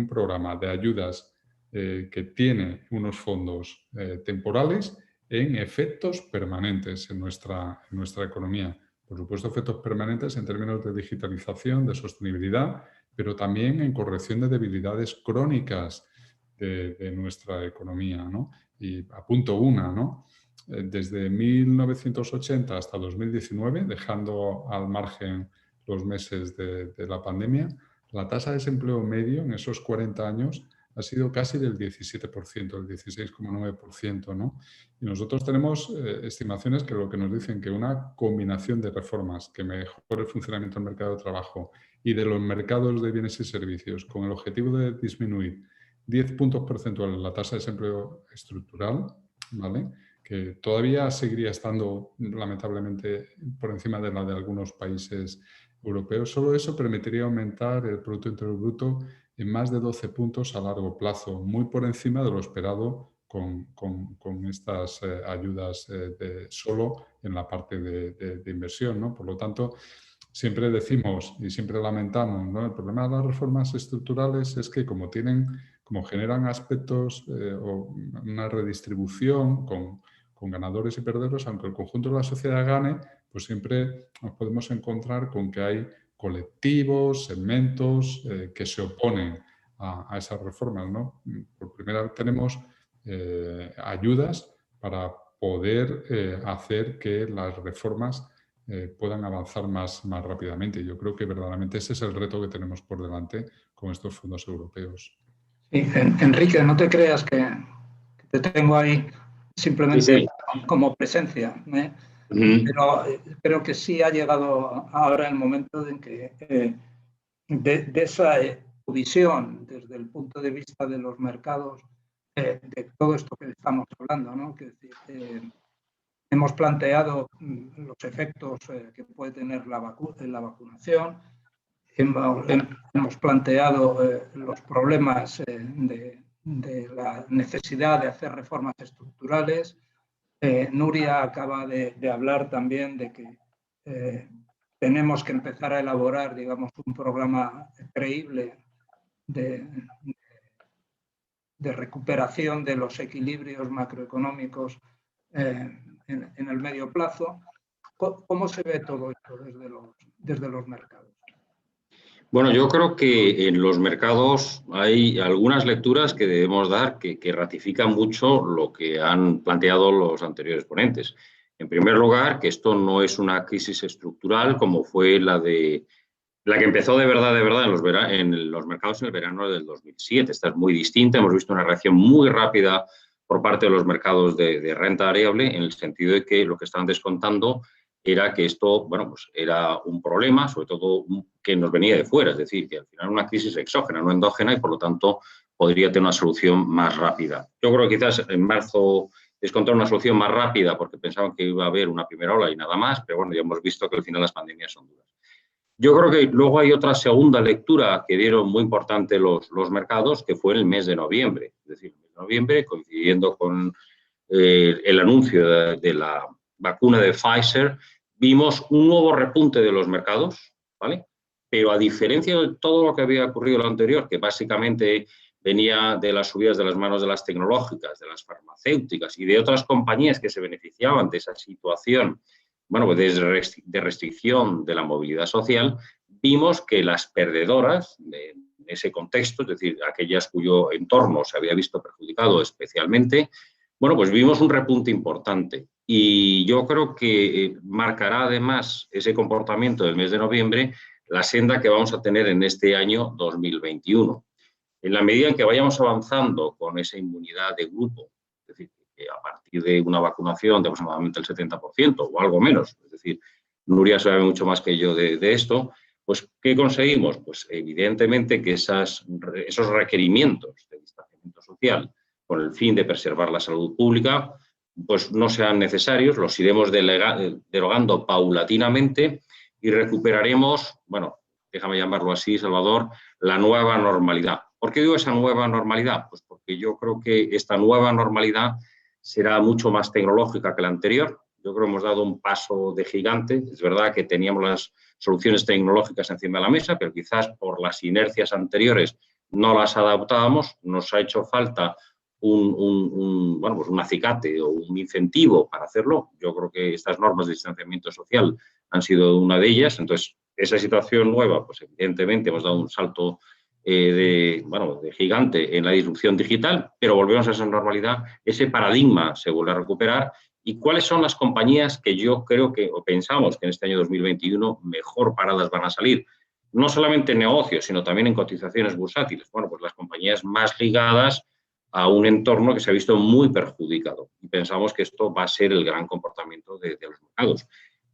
Speaker 2: programa de ayudas que tiene unos fondos temporales en efectos permanentes en nuestra economía. Por supuesto, efectos permanentes en términos de digitalización, de sostenibilidad, pero también en corrección de debilidades crónicas de nuestra economía, ¿no? Y apunto una, ¿no? Desde 1980 hasta 2019, dejando al margen los meses de la pandemia, la tasa de desempleo medio en esos 40 años ha sido casi del 17%, el 16,9%, ¿no? Y nosotros tenemos estimaciones que lo que nos dicen que una combinación de reformas que mejore el funcionamiento del mercado de trabajo y de los mercados de bienes y servicios con el objetivo de disminuir 10 puntos porcentuales la tasa de desempleo estructural, ¿vale?, que todavía seguiría estando lamentablemente por encima de la de algunos países europeos. Solo eso permitiría aumentar el Producto Interior Bruto en más de 12 puntos a largo plazo, muy por encima de lo esperado con estas ayudas solo en la parte de inversión, ¿no? Por lo tanto, siempre decimos y siempre lamentamos, ¿no?, el problema de las reformas estructurales es que como generan aspectos o una redistribución con ganadores y perdedores, aunque el conjunto de la sociedad gane, pues siempre nos podemos encontrar con que hay colectivos, segmentos que se oponen a esas reformas, ¿no? Por primera vez tenemos ayudas para poder hacer que las reformas puedan avanzar más rápidamente. Yo creo que verdaderamente ese es el reto que tenemos por delante con estos fondos europeos.
Speaker 1: Sí, Enrique, no te creas que te tengo ahí simplemente como presencia, ¿eh? Pero creo que sí ha llegado ahora el momento en que de esa visión desde el punto de vista de los mercados, de todo esto que estamos hablando, ¿no? Que, hemos planteado los efectos que puede tener la vacunación, hemos planteado los problemas de la necesidad de hacer reformas estructurales. Nuria acaba de hablar también de que tenemos que empezar a elaborar, digamos, un programa creíble de recuperación de los equilibrios macroeconómicos en el medio plazo. ¿Cómo se ve todo esto desde los mercados?
Speaker 4: Bueno, yo creo que en los mercados hay algunas lecturas que debemos dar que ratifican mucho lo que han planteado los anteriores ponentes. En primer lugar, que esto no es una crisis estructural como fue la que empezó de verdad en los mercados en el verano del 2007. Esta es muy distinta. Hemos visto una reacción muy rápida por parte de los mercados de renta variable, en el sentido de que lo que estaban descontando era que esto, bueno, pues era un problema, sobre todo que nos venía de fuera, es decir, que al final una crisis exógena, no endógena, y por lo tanto podría tener una solución más rápida. Yo creo que quizás en marzo descontaron una solución más rápida porque pensaban que iba a haber una primera ola y nada más, pero bueno, ya hemos visto que al final las pandemias son duras. Yo creo que luego hay otra segunda lectura que dieron muy importante los mercados, que fue en el mes de noviembre. Es decir, el mes de noviembre, coincidiendo con el anuncio de la vacuna de Pfizer, vimos un nuevo repunte de los mercados, ¿vale? Pero a diferencia de todo lo que había ocurrido lo anterior, que básicamente venía de las subidas de las manos de las tecnológicas, de las farmacéuticas y de otras compañías que se beneficiaban de esa situación, bueno, de restricción de la movilidad social, vimos que las perdedoras de ese contexto, es decir, aquellas cuyo entorno se había visto perjudicado especialmente, bueno, pues vimos un repunte importante. Y yo creo que marcará además ese comportamiento del mes de noviembre la senda que vamos a tener en este año 2021. En la medida en que vayamos avanzando con esa inmunidad de grupo, es decir, que a partir de una vacunación de aproximadamente el 70% o algo menos, es decir, Nuria sabe mucho más que yo de esto, pues ¿qué conseguimos? Pues evidentemente que esos requerimientos de distanciamiento social con el fin de preservar la salud pública, pues no sean necesarios, los iremos derogando paulatinamente y recuperaremos, bueno, déjame llamarlo así, Salvador, la nueva normalidad. ¿Por qué digo esa nueva normalidad? Pues porque yo creo que esta nueva normalidad será mucho más tecnológica que la anterior. Yo creo que hemos dado un paso de gigante. Es verdad que teníamos las soluciones tecnológicas encima de la mesa, pero quizás por las inercias anteriores no las adaptábamos. Nos ha hecho falta bueno, pues un acicate o un incentivo para hacerlo. Yo creo que estas normas de distanciamiento social han sido una de ellas. Entonces, esa situación nueva, pues evidentemente hemos dado un salto de gigante en la disrupción digital, pero volvemos a esa normalidad, ese paradigma se vuelve a recuperar. ¿Y cuáles son las compañías que yo creo que, o pensamos que en este año 2021 mejor paradas van a salir? No solamente en negocios, sino también en cotizaciones bursátiles. Bueno, pues las compañías más ligadas a un entorno que se ha visto muy perjudicado. Y pensamos que esto va a ser el gran comportamiento de los mercados.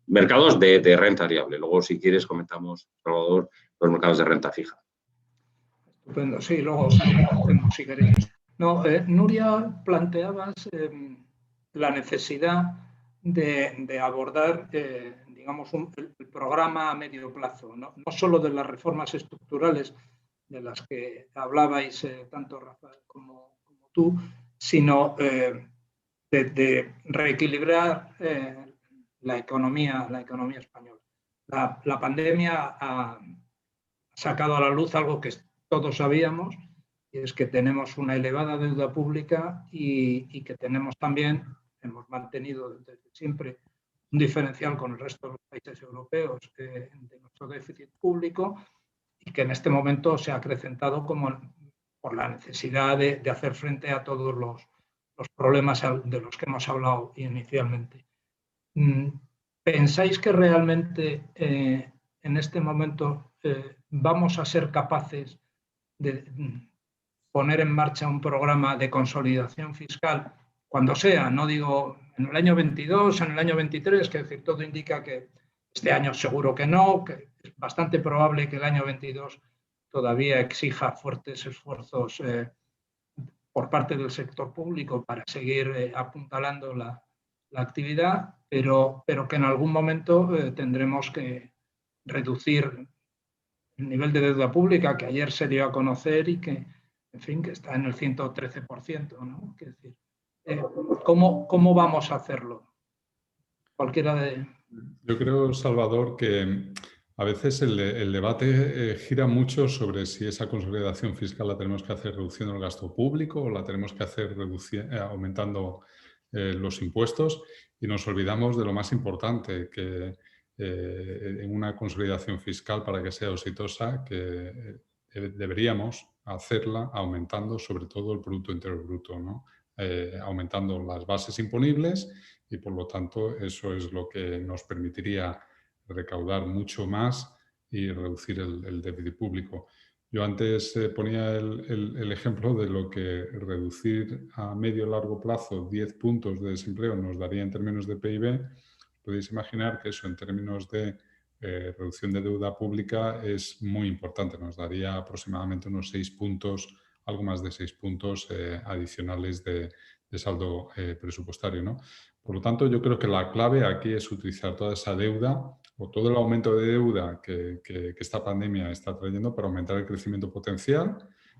Speaker 4: Mercados de renta variable. Luego, si quieres, comentamos, Salvador, los mercados de renta fija.
Speaker 1: Estupendo, sí, luego si queréis. No, Nuria, planteabas la necesidad de abordar, digamos, el programa a medio plazo, no solo de las reformas estructurales de las que hablabais tanto Rafael como tú, sino de reequilibrar la economía española. La pandemia ha sacado a la luz algo que todos sabíamos, y es que tenemos una elevada deuda pública y que tenemos también, hemos mantenido desde siempre un diferencial con el resto de los países europeos de nuestro déficit público, y que en este momento se ha acrecentado por la necesidad de hacer frente a todos los problemas de los que hemos hablado inicialmente. ¿Pensáis que realmente en este momento vamos a ser capaces de poner en marcha un programa de consolidación fiscal cuando sea? No digo en el año 22, en el año 23, que es decir, todo indica que este año seguro que no, que es bastante probable que el año 22 todavía exija fuertes esfuerzos por parte del sector público para seguir apuntalando la actividad, pero que en algún momento tendremos que reducir el nivel de deuda pública que ayer se dio a conocer y que, en fin, que está en el 113%, ¿no? Es decir, ¿cómo vamos a hacerlo? Cualquiera de...
Speaker 2: Yo creo, Salvador, que a veces el debate gira mucho sobre si esa consolidación fiscal la tenemos que hacer reduciendo el gasto público o la tenemos que hacer aumentando los impuestos, y nos olvidamos de lo más importante, que en una consolidación fiscal, para que sea exitosa, que deberíamos hacerla aumentando sobre todo el Producto Interior Bruto, ¿no? Aumentando las bases imponibles, y por lo tanto eso es lo que nos permitiría recaudar mucho más y reducir el déficit público. Yo antes ponía el ejemplo de lo que reducir a medio y largo plazo 10 puntos de desempleo nos daría en términos de PIB. Podéis imaginar que eso en términos de reducción de deuda pública es muy importante. Nos daría aproximadamente unos 6 puntos, algo más de 6 puntos adicionales de saldo presupuestario, ¿no? Por lo tanto, yo creo que la clave aquí es utilizar toda esa deuda o todo el aumento de deuda que esta pandemia está trayendo para aumentar el crecimiento potencial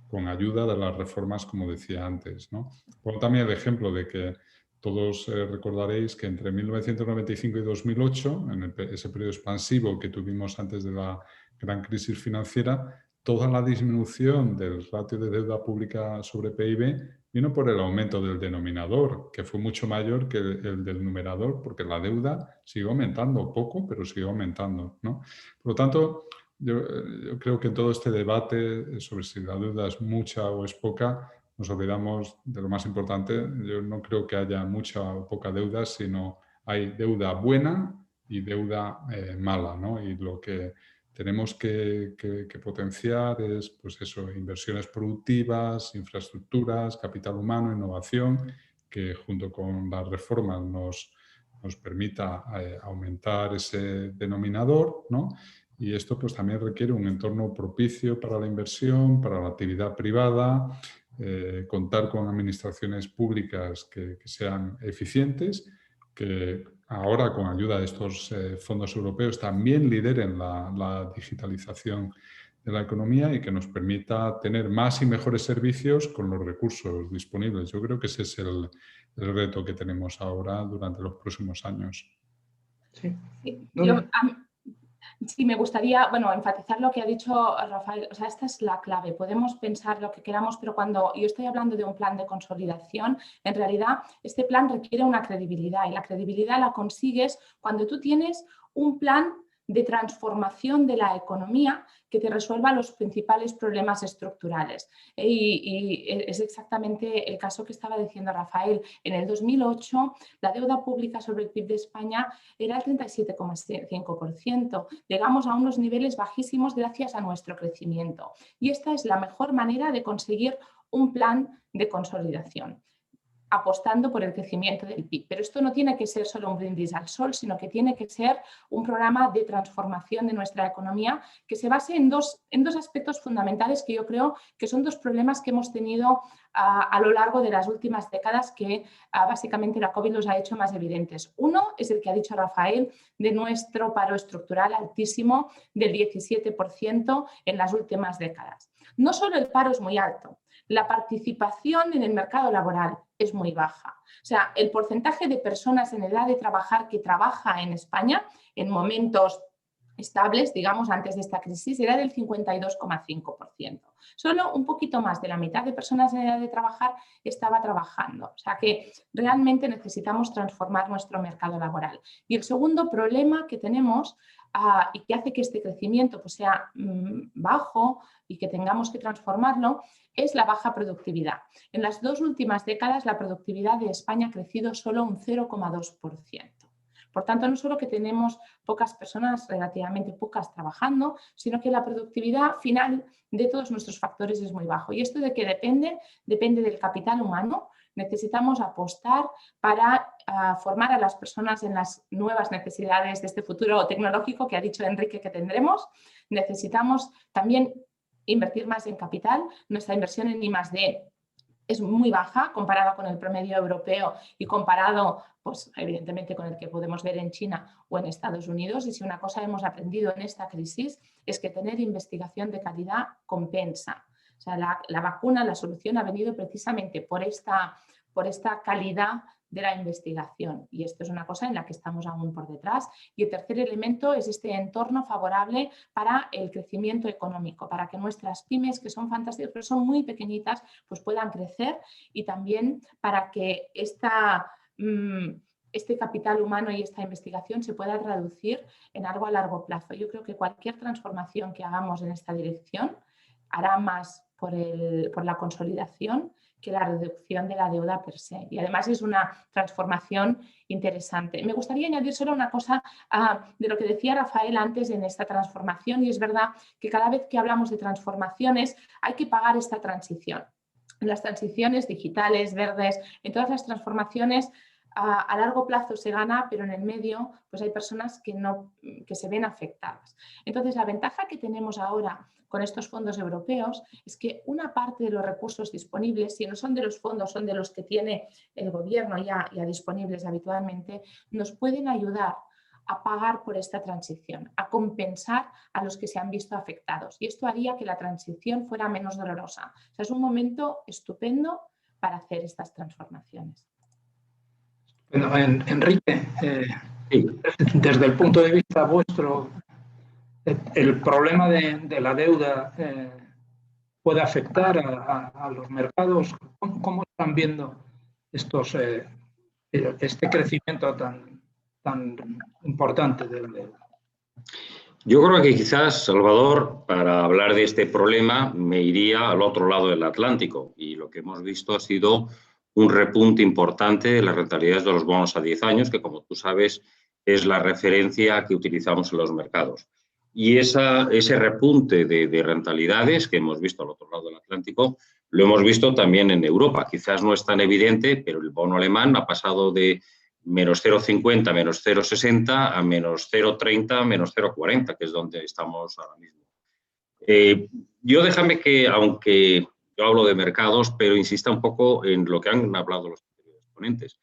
Speaker 2: con ayuda de las reformas, como decía antes, ¿no? Pongo también el ejemplo de que todos recordaréis que entre 1995 y 2008, en ese periodo expansivo que tuvimos antes de la gran crisis financiera, toda la disminución del ratio de deuda pública sobre PIB vino por el aumento del denominador, que fue mucho mayor que el del numerador, porque la deuda siguió aumentando poco, pero siguió aumentando, ¿no? Por lo tanto, yo creo que en todo este debate sobre si la deuda es mucha o es poca, nos olvidamos de lo más importante. Yo no creo que haya mucha o poca deuda, sino hay deuda buena y deuda mala, ¿no? Y lo que tenemos que potenciar es, pues eso, inversiones productivas, infraestructuras, capital humano, innovación, que junto con las reformas nos permita aumentar ese denominador, ¿no? Y esto pues también requiere un entorno propicio para la inversión, para la actividad privada, contar con administraciones públicas que sean eficientes, que ahora con ayuda de estos fondos europeos también lideren la digitalización de la economía y que nos permita tener más y mejores servicios con los recursos disponibles. Yo creo que ese es el reto que tenemos ahora durante los próximos años.
Speaker 3: Sí. Sí, me gustaría, enfatizar lo que ha dicho Rafael. O sea, esta es la clave. Podemos pensar lo que queramos, pero cuando yo estoy hablando de un plan de consolidación, en realidad este plan requiere una credibilidad y la credibilidad la consigues cuando tú tienes un plan de transformación de la economía que te resuelva los principales problemas estructurales. Y es exactamente el caso que estaba diciendo Rafael. En el 2008, la deuda pública sobre el PIB de España era el 37,5%. Llegamos a unos niveles bajísimos gracias a nuestro crecimiento. Y esta es la mejor manera de conseguir un plan de consolidación, apostando por el crecimiento del PIB. Pero esto no tiene que ser solo un brindis al sol, sino que tiene que ser un programa de transformación de nuestra economía que se base en dos aspectos fundamentales que yo creo que son dos problemas que hemos tenido a lo largo de las últimas décadas que básicamente la COVID los ha hecho más evidentes. Uno es el que ha dicho Rafael, de nuestro paro estructural altísimo del 17% en las últimas décadas. No solo el paro es muy alto, la participación en el mercado laboral es muy baja. O sea, el porcentaje de personas en edad de trabajar que trabaja en España en momentos estables, digamos, antes de esta crisis, era del 52,5%. Solo un poquito más de la mitad de personas en edad de trabajar estaba trabajando. O sea que realmente necesitamos transformar nuestro mercado laboral. Y el segundo problema que tenemos y que hace que este crecimiento pues, sea bajo y que tengamos que transformarlo, es la baja productividad. En las dos últimas décadas la productividad de España ha crecido solo un 0,2%. Por tanto, no solo que tenemos pocas personas, relativamente pocas trabajando, sino que la productividad final de todos nuestros factores es muy bajo. ¿Y esto de qué depende? Depende del capital humano. Necesitamos apostar para formar a las personas en las nuevas necesidades de este futuro tecnológico que ha dicho Enrique que tendremos. Necesitamos también invertir más en capital. Nuestra inversión en I+D es muy baja comparada con el promedio europeo y comparado, pues, evidentemente, con el que podemos ver en China o en Estados Unidos. Y si una cosa hemos aprendido en esta crisis es que tener investigación de calidad compensa. O sea, la vacuna, la solución ha venido precisamente por esta calidad de la investigación, y esto es una cosa en la que estamos aún por detrás. Y el tercer elemento es este entorno favorable para el crecimiento económico, para que nuestras pymes, que son fantásticas pero son muy pequeñitas, pues puedan crecer, y también para que este capital humano y esta investigación se pueda traducir en algo a largo plazo. Yo creo que cualquier transformación que hagamos en esta dirección hará más por la consolidación que la reducción de la deuda per se. Y además es una transformación interesante. Me gustaría añadir solo una cosa de lo que decía Rafael antes en esta transformación, y es verdad que cada vez que hablamos de transformaciones hay que pagar esta transición. En las transiciones digitales, verdes, en todas las transformaciones a largo plazo se gana, pero en el medio pues hay personas que se ven afectadas. Entonces, la ventaja que tenemos ahora con estos fondos europeos es que una parte de los recursos disponibles, si no son de los fondos, son de los que tiene el gobierno ya disponibles habitualmente, nos pueden ayudar a pagar por esta transición, a compensar a los que se han visto afectados. Y esto haría que la transición fuera menos dolorosa. O sea, es un momento estupendo para hacer estas transformaciones.
Speaker 1: Bueno, Enrique, desde el punto de vista vuestro, ¿el problema de la deuda puede afectar a los mercados? ¿Cómo están viendo este crecimiento tan importante de la deuda?
Speaker 4: Yo creo que quizás, Salvador, para hablar de este problema, me iría al otro lado del Atlántico. Y lo que hemos visto ha sido un repunte importante de las rentabilidades de los bonos a 10 años, que como tú sabes es la referencia que utilizamos en los mercados. Y ese repunte de rentabilidades que hemos visto al otro lado del Atlántico, lo hemos visto también en Europa. Quizás no es tan evidente, pero el bono alemán ha pasado de menos 0,50, menos 0,60 a menos 0,30, menos 0,40, que es donde estamos ahora mismo. Yo déjame que, aunque yo hablo de mercados, pero insista un poco en lo que han hablado los ponentes.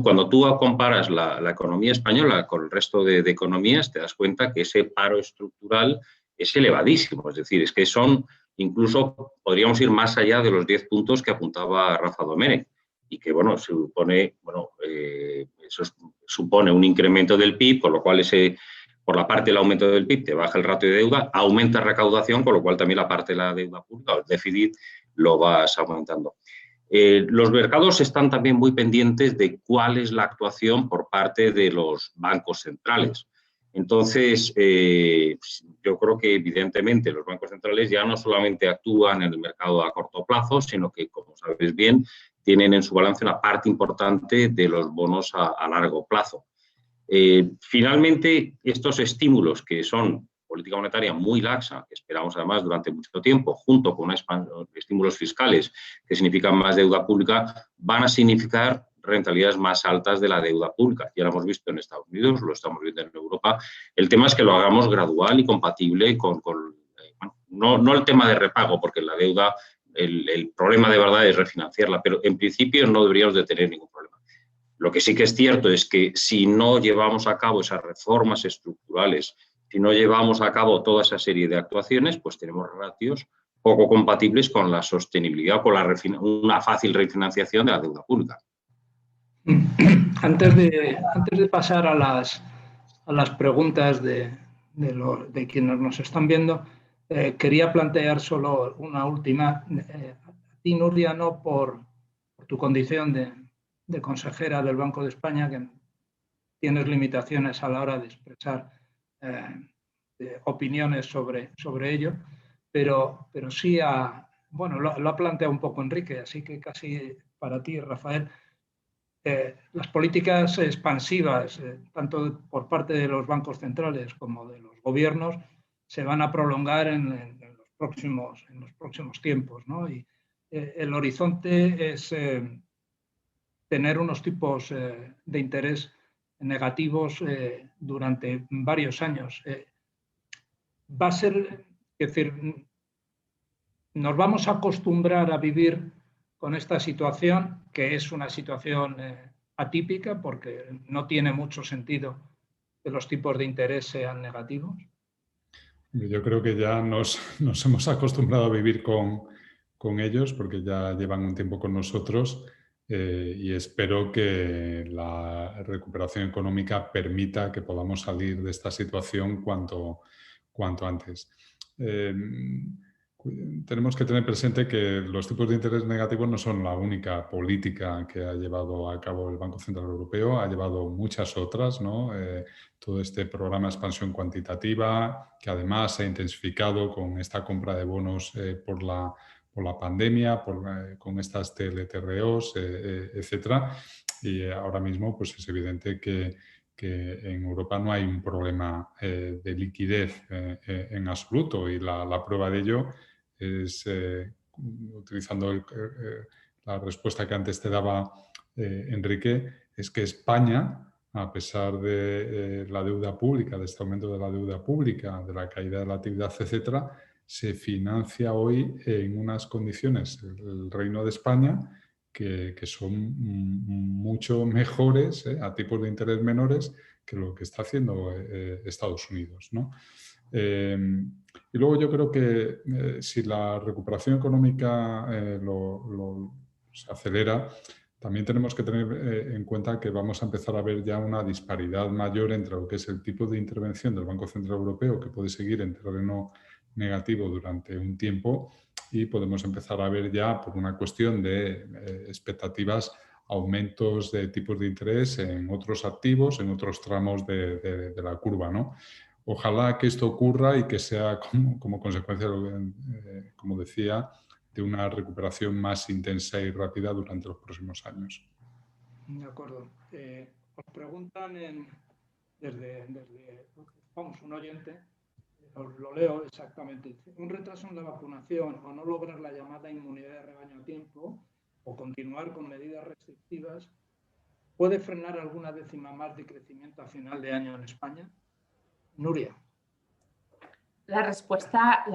Speaker 4: Cuando tú comparas la economía española con el resto de economías, te das cuenta que ese paro estructural es elevadísimo. Es decir, es que incluso podríamos ir más allá de los 10 puntos que apuntaba Rafa Domènech. Y que, bueno, eso supone un incremento del PIB, con lo cual por la parte del aumento del PIB te baja el ratio de deuda, aumenta recaudación, con lo cual también la parte de la deuda pública, el déficit, lo vas aumentando. Los mercados están también muy pendientes de cuál es la actuación por parte de los bancos centrales. Entonces, yo creo que evidentemente los bancos centrales ya no solamente actúan en el mercado a corto plazo, sino que, como sabes bien, tienen en su balance una parte importante de los bonos a largo plazo. Finalmente, estos estímulos que son política monetaria muy laxa, que esperamos además durante mucho tiempo, junto con estímulos fiscales que significan más deuda pública, van a significar rentabilidades más altas de la deuda pública. Ya lo hemos visto en Estados Unidos, lo estamos viendo en Europa. El tema es que lo hagamos gradual y compatible no el tema de repago, porque la deuda, el problema de verdad es refinanciarla, pero en principio no deberíamos de tener ningún problema. Lo que sí que es cierto es que si no llevamos a cabo esas reformas estructurales, si no llevamos a cabo toda esa serie de actuaciones, pues tenemos ratios poco compatibles con la sostenibilidad, con una fácil refinanciación de la deuda pública.
Speaker 1: Antes de pasar a las preguntas de quienes nos están viendo, quería plantear solo una última. A ti, Nuria, no por tu condición de consejera del Banco de España, que tienes limitaciones a la hora de expresar opiniones sobre ello, pero sí lo ha planteado un poco Enrique, así que casi para ti, Rafael. Las políticas expansivas, tanto por parte de los bancos centrales como de los gobiernos, se van a prolongar en los próximos tiempos, ¿no? Y el horizonte es tener unos tipos de interés negativos durante varios años. Va a ser, es decir, nos vamos a acostumbrar a vivir con esta situación, que es una situación atípica porque no tiene mucho sentido que los tipos de interés sean negativos.
Speaker 2: Yo creo que ya nos hemos acostumbrado a vivir con ellos porque ya llevan un tiempo con nosotros y espero que la recuperación económica permita que podamos salir de esta situación cuanto antes. Tenemos que tener presente que los tipos de interés negativos no son la única política que ha llevado a cabo el Banco Central Europeo, ha llevado muchas otras, ¿no? Todo este programa de expansión cuantitativa, que además se ha intensificado con esta compra de bonos por la pandemia, con estas TLTROs, etcétera. Y ahora mismo pues es evidente que en Europa no hay un problema de liquidez en absoluto y la prueba de ello es, utilizando la respuesta que antes te daba Enrique, es que España, a pesar de la deuda pública, de este aumento de la deuda pública, de la caída de la actividad, etcétera, se financia hoy en unas condiciones, el Reino de España, que son mucho mejores, a tipos de interés menores, que lo que está haciendo Estados Unidos, ¿no? Y luego yo creo que si la recuperación económica se acelera, también tenemos que tener en cuenta que vamos a empezar a ver ya una disparidad mayor entre lo que es el tipo de intervención del Banco Central Europeo, que puede seguir en terreno negativo durante un tiempo, y podemos empezar a ver ya, por una cuestión de expectativas, aumentos de tipos de interés en otros activos, en otros tramos de la curva, ¿no? Ojalá que esto ocurra y que sea como consecuencia, como decía, de una recuperación más intensa y rápida durante los próximos años.
Speaker 1: De acuerdo. Os preguntan desde un oyente, os lo leo exactamente. Un retraso en la vacunación o no lograr la llamada inmunidad de rebaño a tiempo o continuar con medidas restrictivas puede frenar alguna décima más de crecimiento a final de año en España. Nuria.
Speaker 3: La respuesta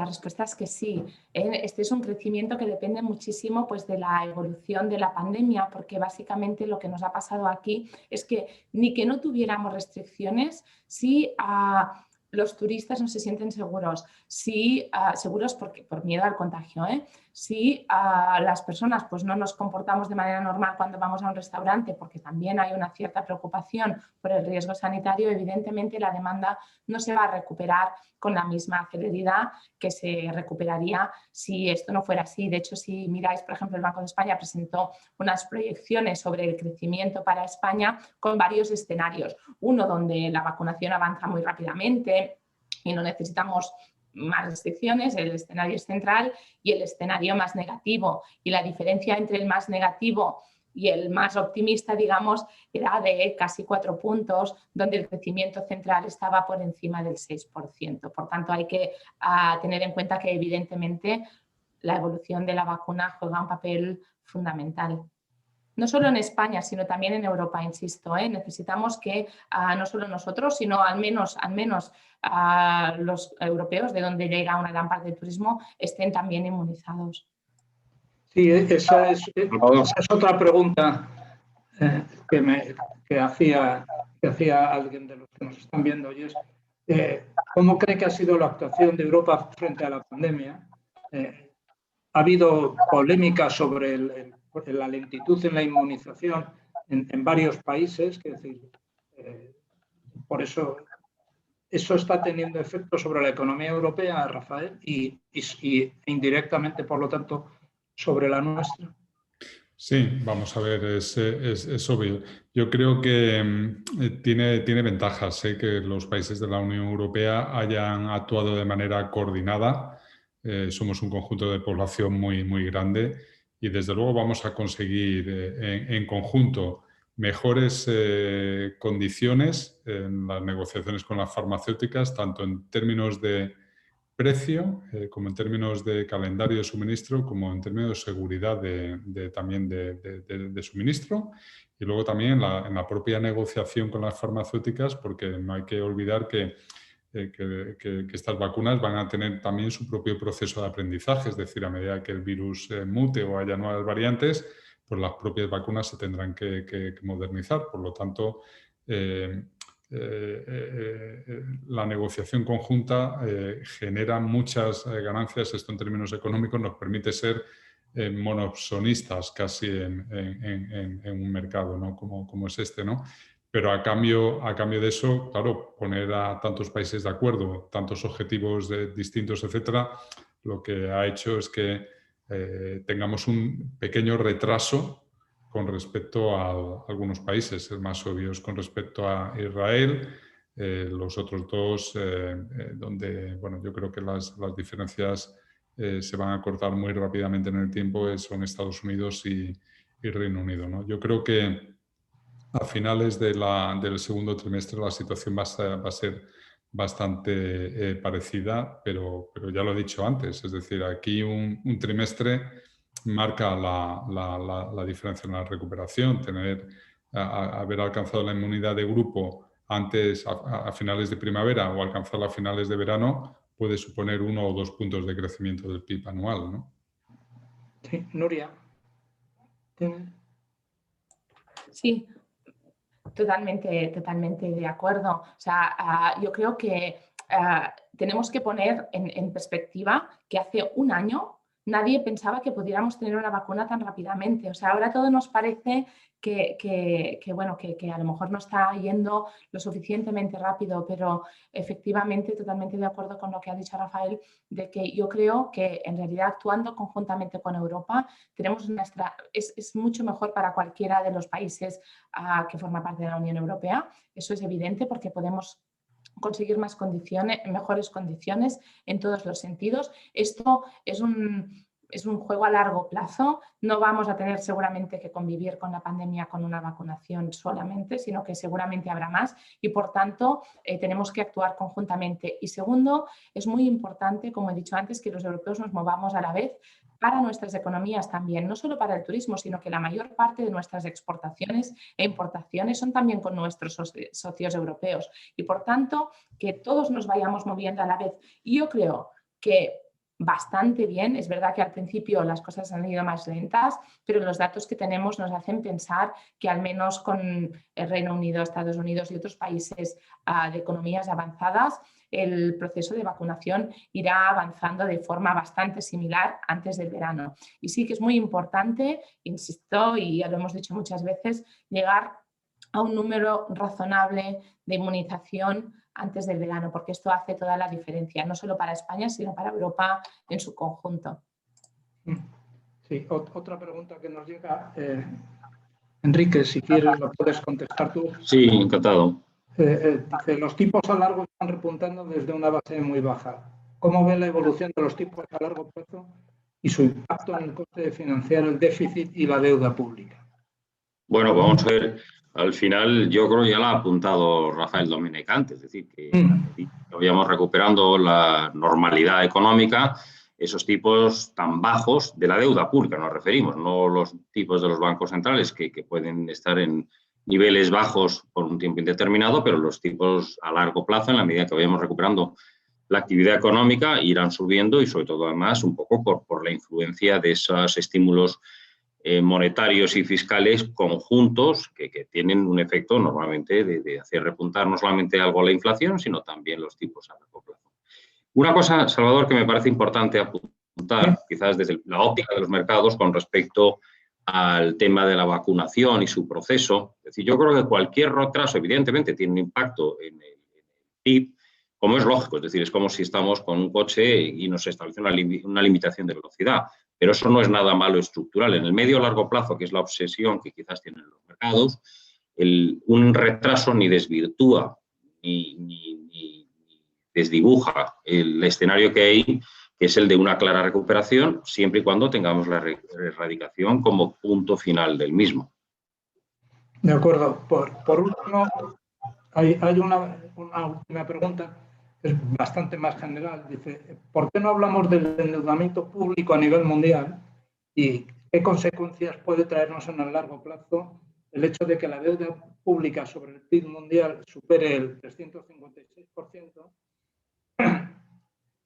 Speaker 3: es que sí. Este es un crecimiento que depende muchísimo pues, de la evolución de la pandemia, porque básicamente lo que nos ha pasado aquí es que ni que no tuviéramos restricciones, si los turistas no se sienten seguros, si seguros por miedo al contagio, si las personas pues, no nos comportamos de manera normal cuando vamos a un restaurante, porque también hay una cierta preocupación por el riesgo sanitario, evidentemente la demanda no se va a recuperar con la misma celeridad que se recuperaría si esto no fuera así. De hecho, si miráis, por ejemplo, el Banco de España presentó unas proyecciones sobre el crecimiento para España con varios escenarios. Uno donde la vacunación avanza muy rápidamente y no necesitamos más restricciones, el escenario central, y el escenario más negativo. Y la diferencia entre el más negativo y el más optimista, digamos, era de casi 4 puntos, donde el crecimiento central estaba por encima del 6%. Por tanto, hay que tener en cuenta que, evidentemente, la evolución de la vacuna juega un papel fundamental. No solo en España, sino también en Europa, insisto. Necesitamos que no solo nosotros, sino al menos los europeos, de donde llega una gran parte del turismo, estén también inmunizados.
Speaker 1: Sí, esa es otra pregunta que hacía alguien de los que nos están viendo, y es ¿cómo cree que ha sido la actuación de Europa frente a la pandemia? Ha habido polémica sobre la lentitud en la inmunización en varios países, es decir, por eso está teniendo efecto sobre la economía europea, Rafael, y indirectamente, por lo tanto, sobre la nuestra.
Speaker 2: Sí, vamos a ver, es obvio. Yo creo que tiene ventajas que los países de la Unión Europea hayan actuado de manera coordinada. Somos un conjunto de población muy grande y desde luego vamos a conseguir en conjunto mejores condiciones en las negociaciones con las farmacéuticas, tanto en términos de precio, como en términos de calendario de suministro, como en términos de seguridad también de suministro, y luego también en la propia negociación con las farmacéuticas, porque no hay que olvidar que estas vacunas van a tener también su propio proceso de aprendizaje, es decir, a medida que el virus mute o haya nuevas variantes, pues las propias vacunas se tendrán que modernizar. Por lo tanto, la negociación conjunta genera muchas ganancias. Esto en términos económicos nos permite ser monopsonistas casi en un mercado, ¿no? como es este, ¿no? Pero a cambio de eso, claro, poner a tantos países de acuerdo, tantos objetivos distintos, etcétera, lo que ha hecho es que tengamos un pequeño retraso con respecto a algunos países. El más obvio es con respecto a Israel, los otros dos, donde bueno, yo creo que las diferencias se van a cortar muy rápidamente en el tiempo, son Estados Unidos y Reino Unido, ¿no? Yo creo que a finales del segundo trimestre la situación va a ser bastante parecida, pero ya lo he dicho antes, es decir, aquí un trimestre marca la diferencia en la recuperación. Haber alcanzado la inmunidad de grupo antes, a finales de primavera, o alcanzarla a finales de verano, puede suponer 1 o 2 puntos de crecimiento del PIB anual, ¿no?
Speaker 1: Sí, Nuria.
Speaker 3: Sí, totalmente de acuerdo. O sea, yo creo que tenemos que poner en perspectiva que hace un año nadie pensaba que pudiéramos tener una vacuna tan rápidamente. O sea, ahora todo nos parece que a lo mejor no está yendo lo suficientemente rápido, pero efectivamente totalmente de acuerdo con lo que ha dicho Rafael, de que yo creo que en realidad actuando conjuntamente con Europa tenemos es mucho mejor para cualquiera de los países que forma parte de la Unión Europea. Eso es evidente porque podemos conseguir mejores condiciones en todos los sentidos. Esto es un juego a largo plazo. No vamos a tener seguramente que convivir con la pandemia con una vacunación solamente, sino que seguramente habrá más y, por tanto, tenemos que actuar conjuntamente. Y segundo, es muy importante, como he dicho antes, que los europeos nos movamos a la vez para nuestras economías también, no solo para el turismo, sino que la mayor parte de nuestras exportaciones e importaciones son también con nuestros socios europeos y, por tanto, que todos nos vayamos moviendo a la vez. Y yo creo que bastante bien, es verdad que al principio las cosas han ido más lentas, pero los datos que tenemos nos hacen pensar que al menos con el Reino Unido, Estados Unidos y otros países de economías avanzadas, el proceso de vacunación irá avanzando de forma bastante similar antes del verano. Y sí que es muy importante, insisto, y ya lo hemos dicho muchas veces, llegar a un número razonable de inmunización antes del verano, porque esto hace toda la diferencia, no solo para España, sino para Europa en su conjunto.
Speaker 1: Sí, otra pregunta que nos llega. Enrique, si quieres, lo puedes contestar tú.
Speaker 4: Sí, encantado.
Speaker 1: Dice, los tipos a largo están repuntando desde una base muy baja. ¿Cómo ve la evolución de los tipos a largo plazo y su impacto en el coste de financiar el déficit y la deuda pública?
Speaker 4: Bueno, vamos a ver. Al final, yo creo que ya lo ha apuntado Rafael Domènech antes, es decir, que vayamos recuperando la normalidad económica, esos tipos tan bajos de la deuda pública, nos referimos, no los tipos de los bancos centrales que pueden estar en niveles bajos por un tiempo indeterminado, pero los tipos a largo plazo, en la medida que vayamos recuperando la actividad económica, irán subiendo y sobre todo además un poco por la influencia de esos estímulos monetarios y fiscales conjuntos que tienen un efecto normalmente de hacer repuntar no solamente algo la inflación, sino también los tipos a largo plazo. Una cosa, Salvador, que me parece importante apuntar, quizás desde la óptica de los mercados con respecto al tema de la vacunación y su proceso. Es decir, yo creo que cualquier retraso, evidentemente, tiene un impacto en el PIB, como es lógico. Es decir, es como si estamos con un coche y nos establece una limitación de velocidad. Pero eso no es nada malo estructural. En el medio o largo plazo, que es la obsesión que quizás tienen los mercados, un retraso ni desvirtúa ni desdibuja el escenario que hay, que es el de una clara recuperación, siempre y cuando tengamos la erradicación como punto final del mismo.
Speaker 1: De acuerdo. Por último, hay una última pregunta, que es bastante más general. Dice, ¿por qué no hablamos del endeudamiento público a nivel mundial y qué consecuencias puede traernos en el largo plazo el hecho de que la deuda pública sobre el PIB mundial supere el 356%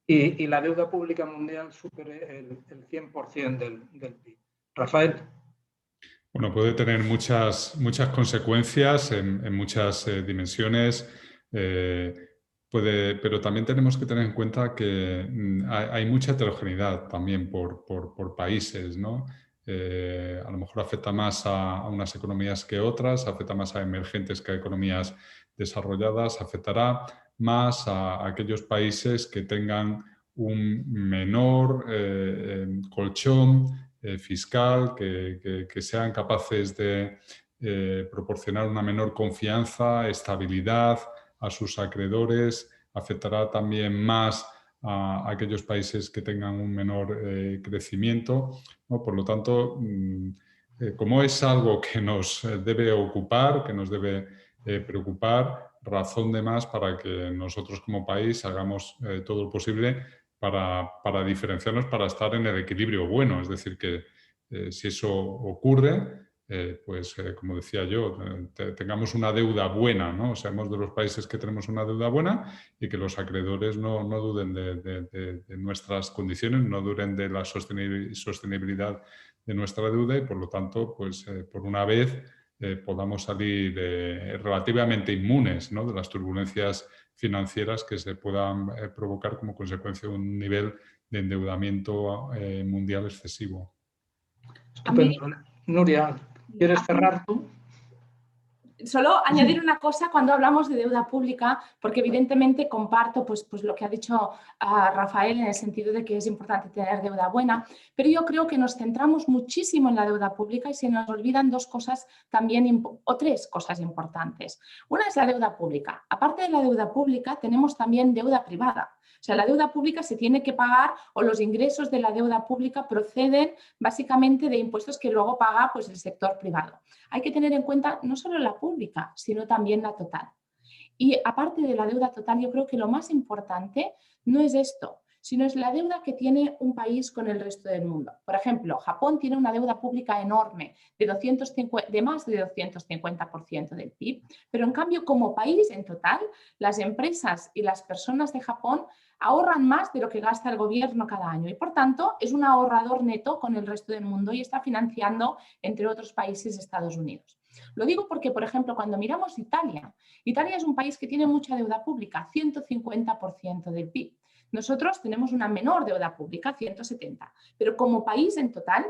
Speaker 1: y la deuda pública mundial supere el 100% del PIB? Rafael.
Speaker 2: Bueno, puede tener muchas consecuencias en muchas dimensiones, pero también tenemos que tener en cuenta que hay mucha heterogeneidad también por países, ¿no? A lo mejor afecta más a unas economías que otras, afecta más a emergentes que a economías desarrolladas, afectará más a aquellos países que tengan un menor colchón fiscal, que sean capaces de proporcionar una menor confianza, estabilidad a sus acreedores, afectará también más a aquellos países que tengan un menor crecimiento, ¿no? Por lo tanto, como es algo que nos debe ocupar, que nos debe preocupar, razón de más para que nosotros como país hagamos todo lo posible para diferenciarnos, para estar en el equilibrio bueno. Es decir, que si eso ocurre, como decía yo, tengamos una deuda buena, ¿no? Seamos de los países que tenemos una deuda buena y que los acreedores no duden de nuestras condiciones, no duden de la sostenibilidad de nuestra deuda y, por lo tanto, por una vez podamos salir relativamente inmunes, ¿no? De las turbulencias financieras que se puedan provocar como consecuencia de un nivel de endeudamiento mundial excesivo.
Speaker 1: Estupendo. Nuria, ¿quieres cerrar tú?
Speaker 3: Solo añadir una cosa cuando hablamos de deuda pública, porque evidentemente comparto pues lo que ha dicho Rafael en el sentido de que es importante tener deuda buena, pero yo creo que nos centramos muchísimo en la deuda pública y se nos olvidan dos cosas también, o tres cosas importantes. Una es la deuda pública. Aparte de la deuda pública, tenemos también deuda privada. O sea, la deuda pública se tiene que pagar o los ingresos de la deuda pública proceden básicamente de impuestos que luego paga pues, el sector privado. Hay que tener en cuenta no solo la pública, sino también la total. Y aparte de la deuda total, yo creo que lo más importante no es esto, sino es la deuda que tiene un país con el resto del mundo. Por ejemplo, Japón tiene una deuda pública enorme de más de 250% del PIB, pero en cambio como país en total, las empresas y las personas de Japón ahorran más de lo que gasta el gobierno cada año y por tanto es un ahorrador neto con el resto del mundo y está financiando, entre otros países, Estados Unidos. Lo digo porque, por ejemplo, cuando miramos Italia, Italia es un país que tiene mucha deuda pública, 150% del PIB. Nosotros tenemos una menor deuda pública, 170%, pero como país en total,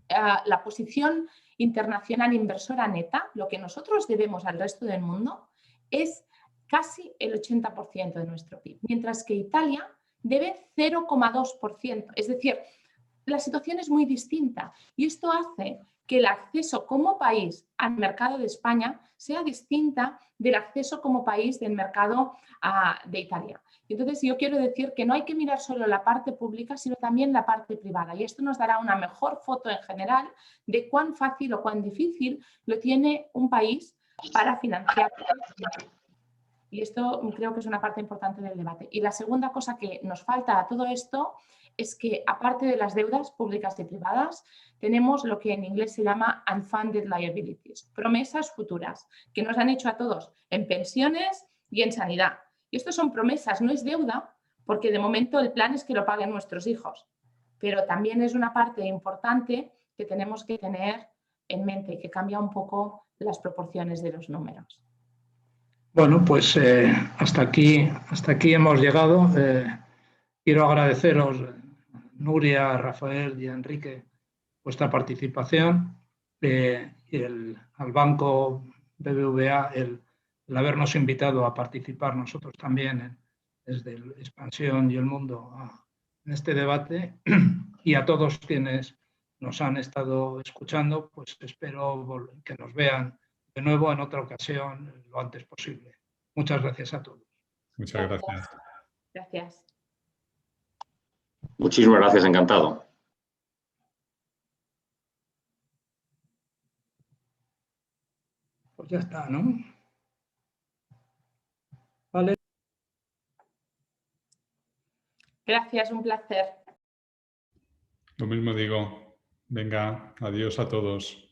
Speaker 3: la posición internacional inversora neta, lo que nosotros debemos al resto del mundo, es casi el 80% de nuestro PIB, mientras que Italia debe 0,2%. Es decir, la situación es muy distinta y esto hace que el acceso como país al mercado de España sea distinta del acceso como país del mercado de Italia. Entonces yo quiero decir que no hay que mirar solo la parte pública, sino también la parte privada y esto nos dará una mejor foto en general de cuán fácil o cuán difícil lo tiene un país para financiar. Y esto creo que es una parte importante del debate. Y la segunda cosa que nos falta a todo esto es que, aparte de las deudas públicas y privadas, tenemos lo que en inglés se llama unfunded liabilities, promesas futuras, que nos han hecho a todos en pensiones y en sanidad. Y esto son promesas, no es deuda, porque de momento el plan es que lo paguen nuestros hijos. Pero también es una parte importante que tenemos que tener en mente y que cambia un poco las proporciones de los números.
Speaker 1: Bueno, pues hasta aquí hemos llegado. Quiero agradeceros, Nuria, Rafael y Enrique, vuestra participación y al Banco BBVA el habernos invitado a participar nosotros también desde el Expansión y el Mundo en este debate y a todos quienes nos han estado escuchando, pues espero que nos vean de nuevo en otra ocasión lo antes posible. Muchas gracias a todos.
Speaker 2: Muchas gracias.
Speaker 3: Gracias.
Speaker 4: Muchísimas gracias, encantado.
Speaker 1: Pues ya está, ¿no? Vale.
Speaker 3: Gracias, un placer.
Speaker 2: Lo mismo digo. Venga, adiós a todos.